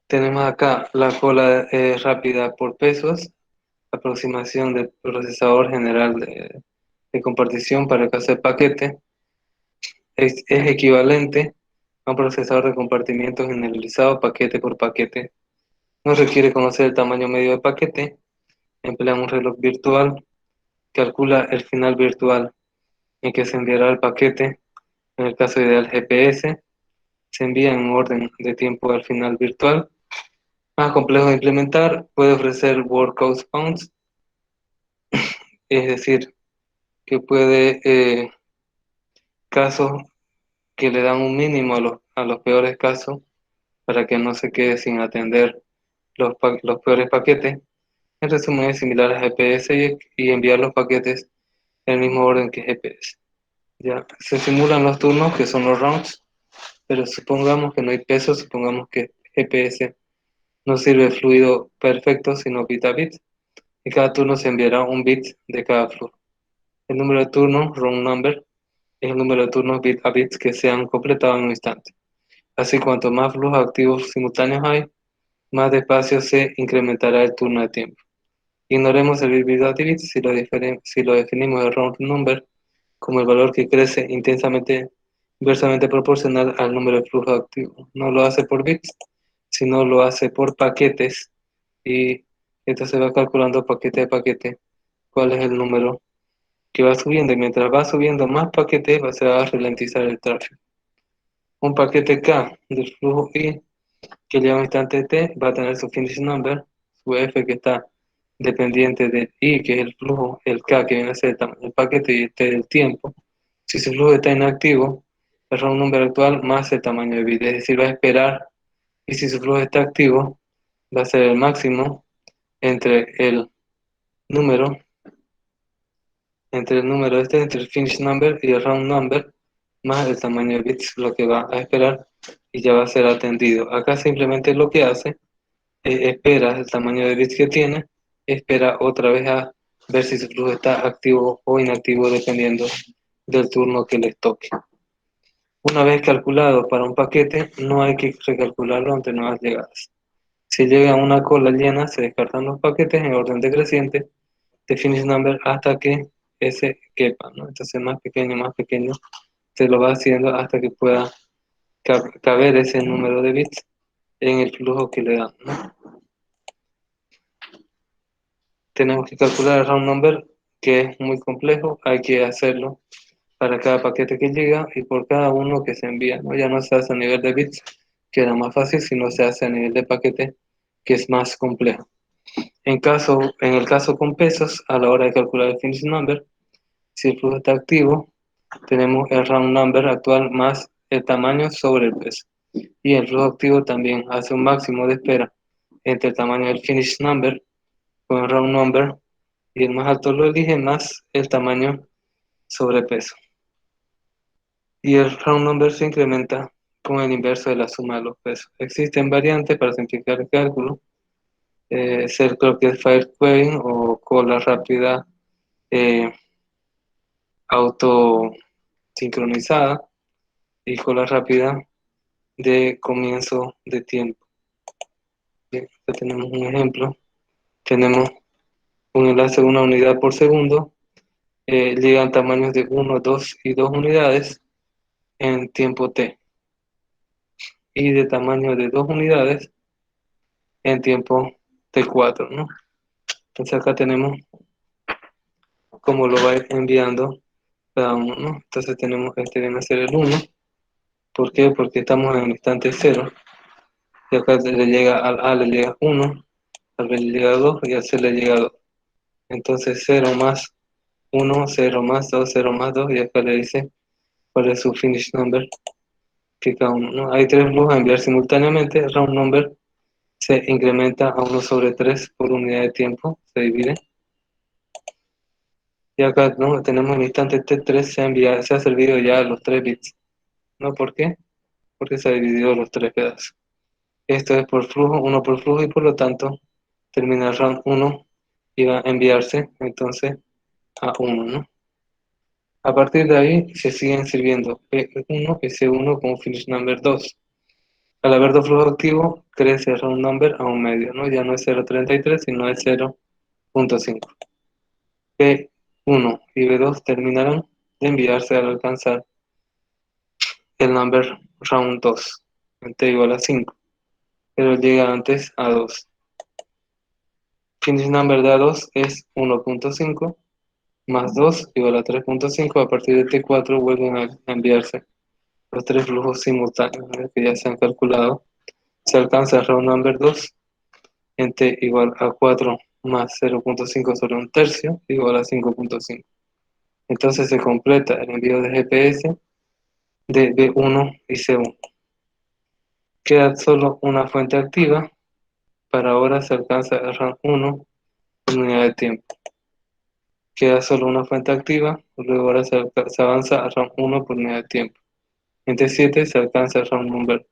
tenemos acá la cola rápida por pesos, aproximación del procesador general de compartición para el caso de paquete. Es equivalente a un procesador de compartimiento generalizado paquete por paquete. No requiere conocer el tamaño medio del paquete. Emplea un reloj virtual. Calcula el final virtual en que se enviará el paquete. En el caso ideal GPS, se envía en orden de tiempo al final virtual. Más complejo de implementar, puede ofrecer workouts bounds, es decir, que puede casos que le dan un mínimo a los peores casos para que no se quede sin atender los peores paquetes. En resumen, es similar a GPS y enviar los paquetes en el mismo orden que GPS. Ya, se simulan los turnos, que son los rounds, pero supongamos que no hay peso, supongamos que GPS no sirve fluido perfecto, sino bit a bit, y cada turno se enviará un bit de cada flujo. El número de turnos, round number, es el número de turnos bit a bit que se han completado en un instante. Así, cuanto más flujos activos simultáneos hay, más despacio se incrementará el turno de tiempo. Ignoremos el bit a bit si lo definimos el round number como el valor que crece intensamente inversamente proporcional al número de flujos activos. No lo hace por bits, sino lo hace por paquetes y esto se va calculando paquete a paquete cuál es el número que va subiendo y mientras va subiendo más paquetes se va a ralentizar el tráfico. Un paquete K del flujo I que lleva un instante T va a tener su finish number, su F que está dependiente del I, que es el flujo, el K que viene a ser el tamaño del paquete y el T del tiempo. Si su flujo está inactivo, el round number actual más el tamaño de bit, es decir, va a esperar, y si su flujo está activo, va a ser el máximo entre el número, entre el finish number y el round number, más el tamaño de bits, lo que va a esperar y ya va a ser atendido. Acá simplemente lo que hace espera el tamaño de bits que tiene, espera otra vez a ver si su flujo está activo o inactivo dependiendo del turno que les toque. Una vez calculado para un paquete, no hay que recalcularlo ante nuevas llegadas. Si llega una cola llena, se descartan los paquetes en orden decreciente de finish number hasta que ese quepa, ¿no? Entonces más pequeño, se lo va haciendo hasta que pueda caber ese número de bits en el flujo que le dan, ¿no? Tenemos que calcular el round number, que es muy complejo, hay que hacerlo para cada paquete que llega y por cada uno que se envía, ¿no? Ya no se hace a nivel de bits, que era más fácil, sino se hace a nivel de paquete, que es más complejo. En el caso con pesos, a la hora de calcular el finish number, si el flujo está activo, tenemos el round number actual más el tamaño sobre el peso. Y el flujo activo también hace un máximo de espera entre el tamaño del finish number con el round number y el más alto lo elige más el tamaño sobre peso. Y el round number se incrementa con el inverso de la suma de los pesos. Existen variantes para simplificar el cálculo, Circle Fire Querying o cola rápida eh, auto sincronizada y cola rápida de comienzo de tiempo. Bien, acá tenemos un ejemplo. Tenemos un enlace de 1 unidad por segundo. Llegan tamaños de 1, 2 y 2 unidades en tiempo t. Y de tamaño de 2 unidades en tiempo t4, ¿no? Entonces acá tenemos cómo lo va enviando cada uno, ¿no? Entonces tenemos que este viene a ser el 1. ¿Por qué? Porque estamos en el instante 0. Y acá le llega al A le llega 1, al B le llega 2 y al C le llega 2. Entonces 0 más 1, 0 más 2, 0 más 2 y acá le dice cuál es su finish number que cada uno, ¿no? Hay 3 flujos a enviar simultáneamente. El round number se incrementa a 1/3 por unidad de tiempo, se divide. Y acá, ¿no? Tenemos el instante T3, se ha servido ya los 3 bits. ¿No? ¿Por qué? Porque se ha dividido los 3 pedazos. Esto es por flujo, 1 por flujo y por lo tanto termina el round 1 y va a enviarse entonces a 1, ¿no? A partir de ahí se siguen sirviendo P1 y C1 como finish number 2. Al haber dos flujos activos, crece el round number a un medio, ¿no? Ya no es 0,33, sino es 0,5. P1 y B2 terminarán de enviarse al alcanzar el number round 2, en T igual a 5, pero llega antes a 2. Finish number de A2 es 1,5 más 2 igual a 3,5. A partir de T4 vuelven a enviarse los 3 flujos simultáneos, ¿no? Que ya se han calculado. Se alcanza el round number 2 en T igual a 4 más 0,5 sobre un tercio igual a 5,5. Entonces se completa el envío de GPS de B1 y C1. Queda solo una fuente activa. Para ahora se alcanza el RAM 1 en unidad de tiempo. Queda solo una fuente activa, luego ahora se avanza a RAM 1 por unidad de tiempo. En T7 se alcanza el RAM number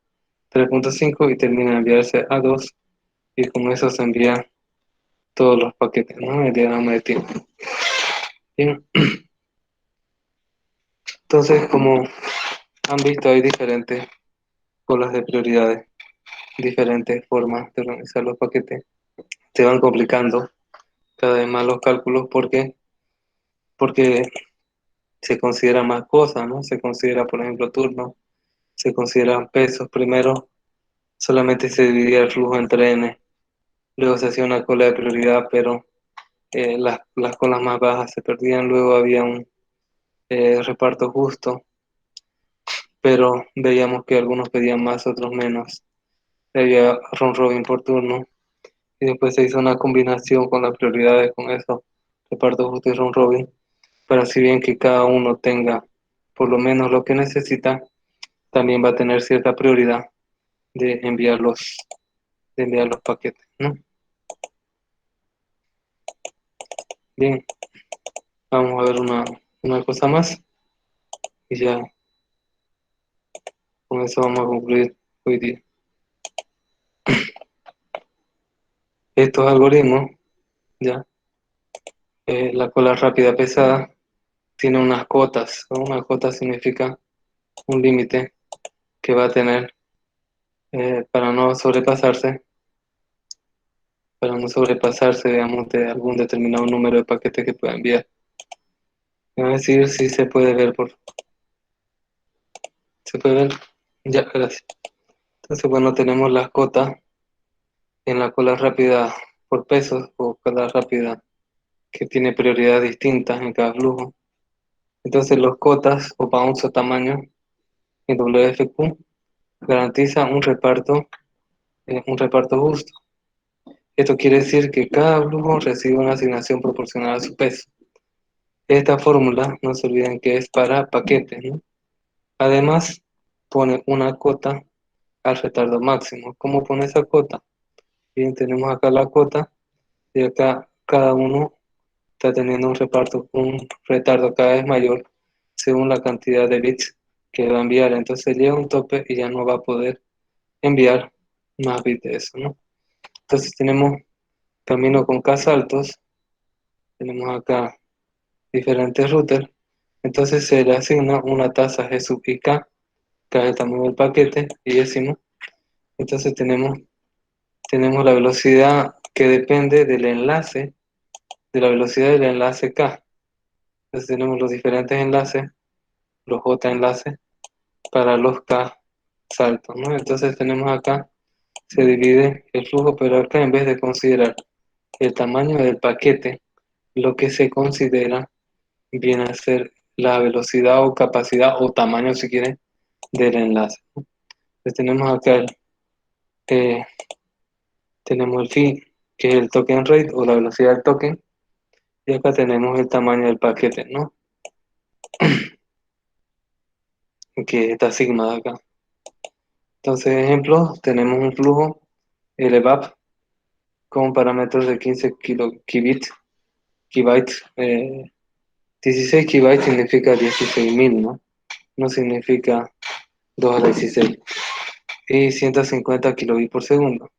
3,5 y termina de enviarse a 2 y con eso se envía todos los paquetes, ¿no? El diagrama de tiempo. Bien. Entonces, como han visto, hay diferentes colas de prioridades, diferentes formas de organizar los paquetes. Se van complicando cada vez más los cálculos porque se considera más cosas, ¿no? Se considera, por ejemplo, turno, se consideran pesos. Primero solamente se dividía el flujo entre n, luego se hacía una cola de prioridad, pero las colas más bajas se perdían, luego había un reparto justo, pero veíamos que algunos pedían más, otros menos. Había round robin por turno y después se hizo una combinación con las prioridades, con eso, reparto justo y round robin, para si bien que cada uno tenga por lo menos lo que necesita, también va a tener cierta prioridad de enviar los paquetes, ¿no? Bien, vamos a ver una cosa más y ya con eso vamos a concluir hoy día. Estos algoritmos, ya, la cola rápida pesada, tiene unas cotas, ¿no? Una cota significa un límite que va a tener para no sobrepasarse, digamos, de algún determinado número de paquetes que pueda enviar. Me va a decir si se puede ver, ¿se puede ver? Ya, gracias. Entonces, bueno, tenemos las cotas en la cola rápida por pesos o cola rápida que tiene prioridades distintas en cada flujo. Entonces, los cotas o bounds o tamaño en WFQ garantiza un reparto justo. Esto quiere decir que cada flujo recibe una asignación proporcional a su peso. Esta fórmula, no se olviden que es para paquetes, ¿no? Además, pone una cota al retardo máximo. ¿Cómo pone esa cota? Bien, tenemos acá la cota y acá cada uno está teniendo un retardo cada vez mayor según la cantidad de bits que va a enviar. Entonces llega un tope y ya no va a poder enviar más bits de eso, ¿no? Entonces tenemos camino con K saltos, tenemos acá diferentes routers Entonces se le asigna una tasa G sub I K, que es el tamaño del paquete, y décimo. Entonces tenemos la velocidad que depende del enlace, de la velocidad del enlace K. Entonces tenemos los diferentes enlaces, los J enlaces, para los K saltos, ¿no? Entonces tenemos acá, se divide el flujo, pero acá en vez de considerar el tamaño del paquete, lo que se considera viene a ser la velocidad o capacidad o tamaño, si quieren, del enlace. Entonces eh, tenemos el phi, que es el token rate o la velocidad del token, y acá tenemos el tamaño del paquete, ¿no? Que está asignado acá. Entonces, ejemplo, tenemos un flujo LVAP con parámetros de 15 kibytes. 16 kibytes significa 16.000, ¿no? No significa 2 a la 16. Y 150 kilobits por segundo.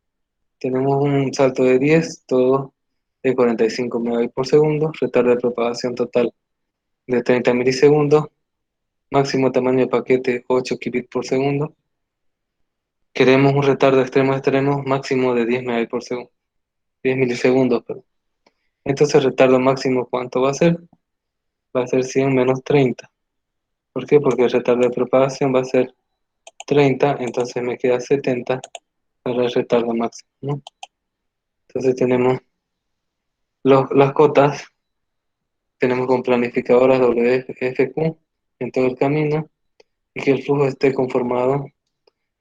Tenemos un salto de 10, todo de 45 megabits por segundo, retardo de propagación total de 30 milisegundos, máximo tamaño de paquete 8 kbps por segundo. Queremos un retardo extremo a extremo máximo de 10 megabits por segundo, 10 milisegundos, perdón. Entonces el retardo máximo, ¿cuánto va a ser? Va a ser 100 menos 30. ¿Por qué? Porque el retardo de propagación va a ser 30, entonces me queda 70 para el retardo máximo, ¿no? Entonces tenemos las cotas, tenemos con planificadoras WFQ en todo el camino y que el flujo esté conformado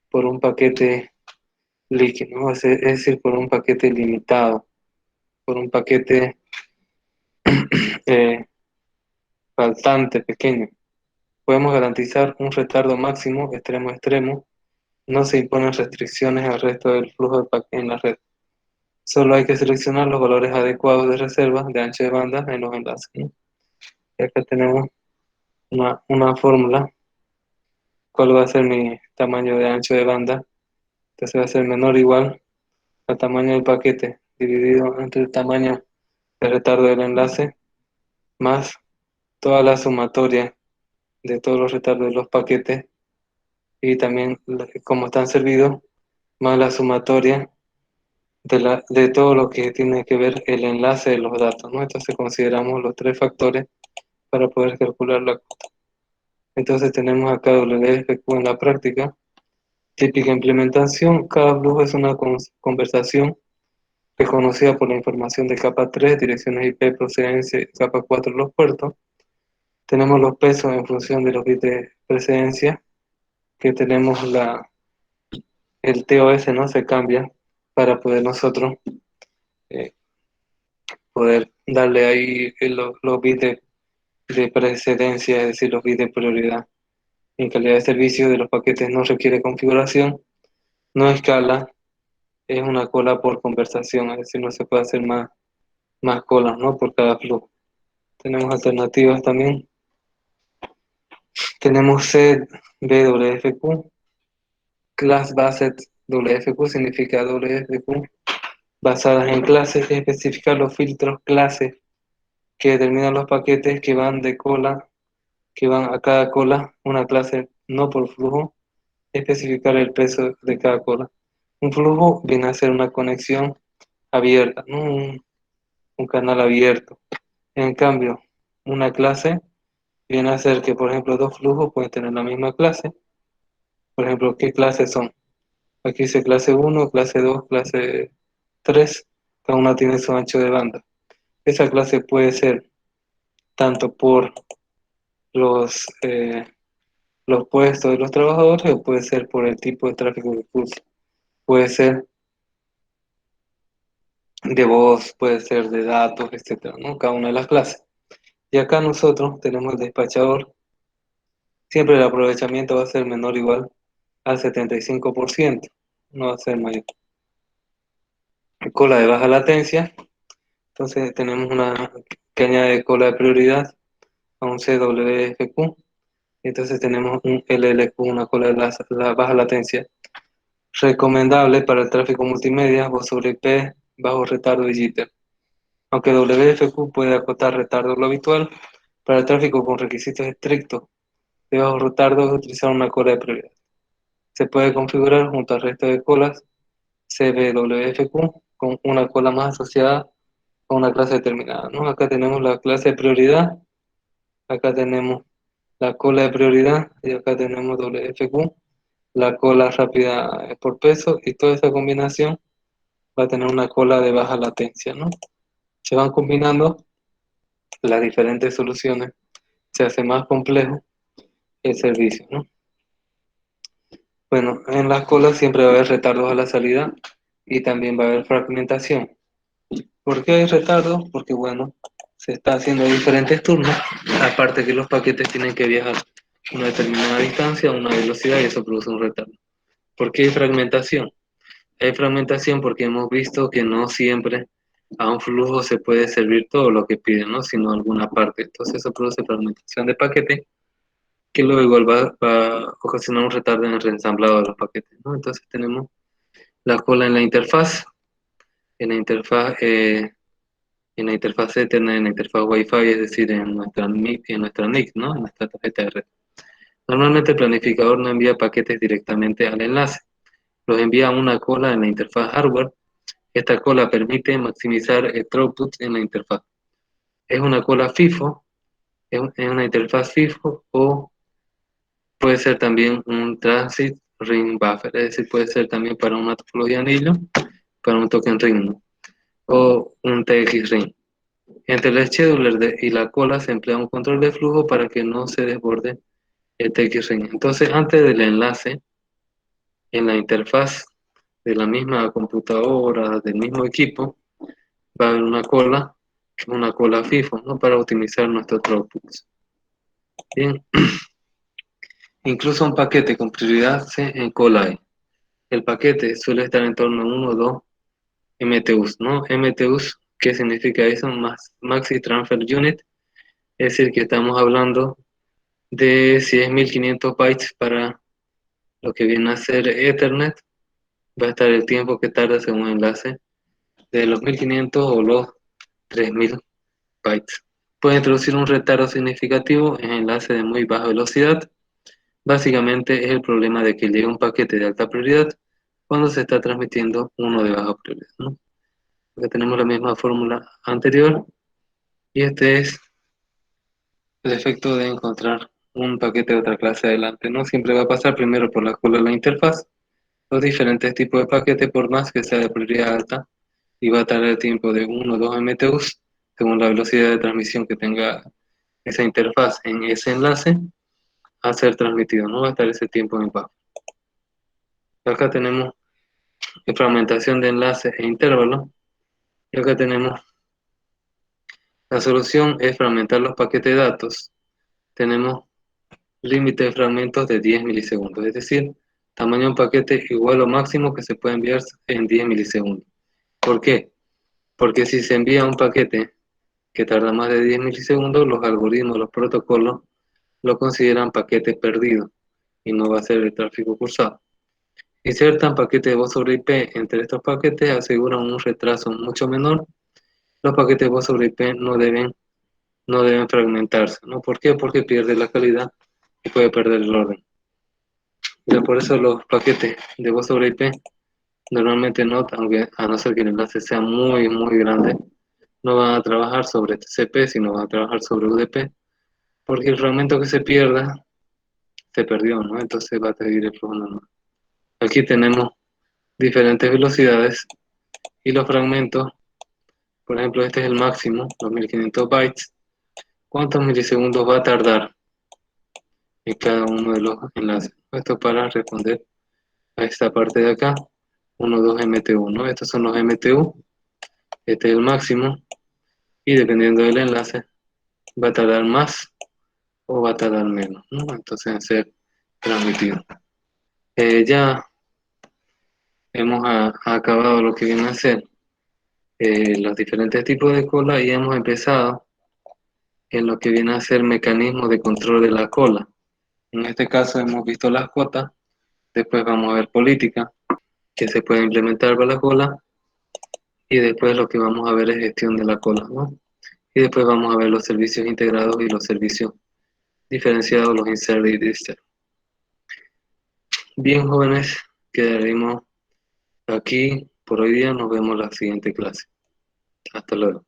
por un paquete líquido, ¿no? Es decir, por un paquete limitado, por un paquete eh, faltante pequeño. Podemos garantizar un retardo máximo extremo a extremo. No se imponen restricciones al resto del flujo en la red. Solo hay que seleccionar los valores adecuados de reserva de ancho de banda en los enlaces, ¿no? Y acá tenemos una fórmula. ¿Cuál va a ser mi tamaño de ancho de banda? Entonces va a ser menor o igual al tamaño del paquete dividido entre el tamaño de retardo del enlace más toda la sumatoria de todos los retardos de los paquetes y también como están servidos más la sumatoria de todo lo que tiene que ver el enlace de los datos, ¿no? Entonces consideramos los tres factores para poder calcular la cuota. Entonces tenemos acá WFQ en la práctica. Típica implementación, cada flujo es una conversación reconocida por la información de capa 3, direcciones IP, procedencia, capa 4, los puertos. Tenemos los pesos en función de los bits de precedencia, que tenemos el TOS, ¿no? Se cambia para poder nosotros eh, poder darle ahí los bits de precedencia, es decir, los bits de prioridad. En calidad de servicio de los paquetes no requiere configuración, no escala, es una cola por conversación, es decir, no se puede hacer más colas, ¿no? Por cada flujo. Tenemos alternativas también. Tenemos set BWFQ, Class Based WFQ significa WFQ, basadas en clases que especifican los filtros clases que determinan los paquetes que van de cola, que van a cada cola, una clase no por flujo, especificar el peso de cada cola. Un flujo viene a ser una conexión abierta, ¿no? Un canal abierto. En cambio, una clase viene a ser que, por ejemplo, dos flujos pueden tener la misma clase. Por ejemplo, ¿qué clases son? Aquí dice clase 1, clase 2, clase 3. Cada una tiene su ancho de banda. Esa clase puede ser tanto por los puestos de los trabajadores o puede ser por el tipo de tráfico que cursa. Puede ser de voz, puede ser de datos, etcétera, ¿no? Cada una de las clases. Y acá nosotros tenemos el despachador. Siempre el aprovechamiento va a ser menor o igual al 75%, no va a ser mayor. Cola de baja latencia, entonces tenemos una que añade cola de prioridad a un CWFQ, entonces tenemos un LLQ, una cola de la baja latencia, recomendable para el tráfico multimedia, voz sobre IP, bajo retardo y jitter. Aunque WFQ puede acotar retardo lo habitual, Para el tráfico con requisitos estrictos de bajo retardo, utilizar una cola de prioridad. Se puede configurar junto al resto de colas CBWFQ con una cola más asociada a una clase determinada, ¿no? Acá tenemos la clase de prioridad, acá tenemos la cola de prioridad y acá tenemos WFQ, la cola rápida por peso, y toda esa combinación va a tener una cola de baja latencia, ¿no? Se van combinando las diferentes soluciones, se hace más complejo el servicio, ¿no? Bueno, en las colas siempre va a haber retardos a la salida y también va a haber fragmentación. ¿Por qué hay retardo? Porque, bueno, se está haciendo diferentes turnos, aparte que los paquetes tienen que viajar una determinada distancia, una velocidad, y eso produce un retardo. ¿Por qué hay fragmentación? Hay fragmentación porque hemos visto que no siempre a un flujo se puede servir todo lo que pide, ¿no? Sino alguna parte. Entonces eso produce fragmentación de paquete, que luego igual va a ocasionar un retardo en el reensamblado de los paquetes, ¿no? Entonces tenemos la cola en la interfaz, en la interfaz, en la interfaz Ethernet, en la interfaz Wi-Fi, es decir, en nuestra NIC, ¿no? En nuestra tarjeta de red. Normalmente el planificador no envía paquetes directamente al enlace, los envía a una cola en la interfaz hardware. Esta cola permite maximizar el throughput en la interfaz. Es una cola FIFO, es una interfaz FIFO, o puede ser también un Transit Ring Buffer, es decir, puede ser también para una topología anillo, para un token ring, ¿no? O un TX ring. Entre el scheduler y la cola se emplea un control de flujo para que no se desborde el TX ring. Entonces, antes del enlace, en la interfaz de la misma computadora, del mismo equipo, va a haber una cola FIFO, ¿no? Para optimizar nuestro throughput. Bien, incluso un paquete con prioridad C en cola hay. El paquete suele estar en torno a 1 o 2 MTUs, ¿no? MTUs, ¿qué significa eso? Maxi Transfer Unit, es decir, que estamos hablando de si es 1500 bytes para lo que viene a ser Ethernet, va a estar el tiempo que tarda según enlace de los 1500 o los 3000 bytes. Puede introducir un retardo significativo en enlace de muy baja velocidad. Básicamente es el problema de que llega un paquete de alta prioridad cuando se está transmitiendo uno de baja prioridad, ¿no? Acá tenemos la misma fórmula anterior, y este es el efecto de encontrar un paquete de otra clase adelante, ¿no? Siempre va a pasar primero por la cola de la interfaz, los diferentes tipos de paquetes, por más que sea de prioridad alta, y va a tardar el tiempo de 1 o 2 MTUs, según la velocidad de transmisión que tenga esa interfaz en ese enlace, a ser transmitido, no va a estar ese tiempo en bajo. Acá tenemos fragmentación de enlaces e intervalos, y acá tenemos la solución es fragmentar los paquetes de datos. Tenemos límite de fragmentos de 10 milisegundos, es decir, tamaño de un paquete igual o máximo que se puede enviar en 10 milisegundos. ¿Por qué? Porque si se envía un paquete que tarda más de 10 milisegundos, los algoritmos, los protocolos lo consideran paquete perdido y no va a ser el tráfico cursado. Insertan paquetes de voz sobre IP entre estos paquetes, aseguran un retraso mucho menor. Los paquetes de voz sobre IP no deben fragmentarse, ¿no? ¿Por qué? Porque pierde la calidad y puede perder el orden. Ya por eso los paquetes de voz sobre IP normalmente no, aunque a no ser que el enlace sea muy, muy grande, no van a trabajar sobre TCP, sino van a trabajar sobre UDP, porque el fragmento que se pierda, se perdió, ¿no? Entonces va a seguir el flujo normal. Aquí tenemos diferentes velocidades y los fragmentos, por ejemplo, este es el máximo, 2500 bytes. ¿Cuántos milisegundos va a tardar en cada uno de los enlaces? Esto para responder a esta parte de acá, 1, 2 MTU, ¿no? Estos son los MTU, este es el máximo, y dependiendo del enlace, va a tardar más o va a tardar menos, ¿no? Entonces en ser transmitido. Ya hemos acabado lo que viene a ser los diferentes tipos de cola, y hemos empezado en lo que viene a ser mecanismos de control de la cola. En este caso hemos visto las cuotas, después vamos a ver política que se puede implementar para la cola, y después lo que vamos a ver es gestión de la cola, ¿no? y después vamos a ver los servicios integrados y los servicios diferenciados, los insert y distant. Bien, jóvenes, quedaremos aquí por hoy día. Nos vemos la siguiente clase. Hasta luego.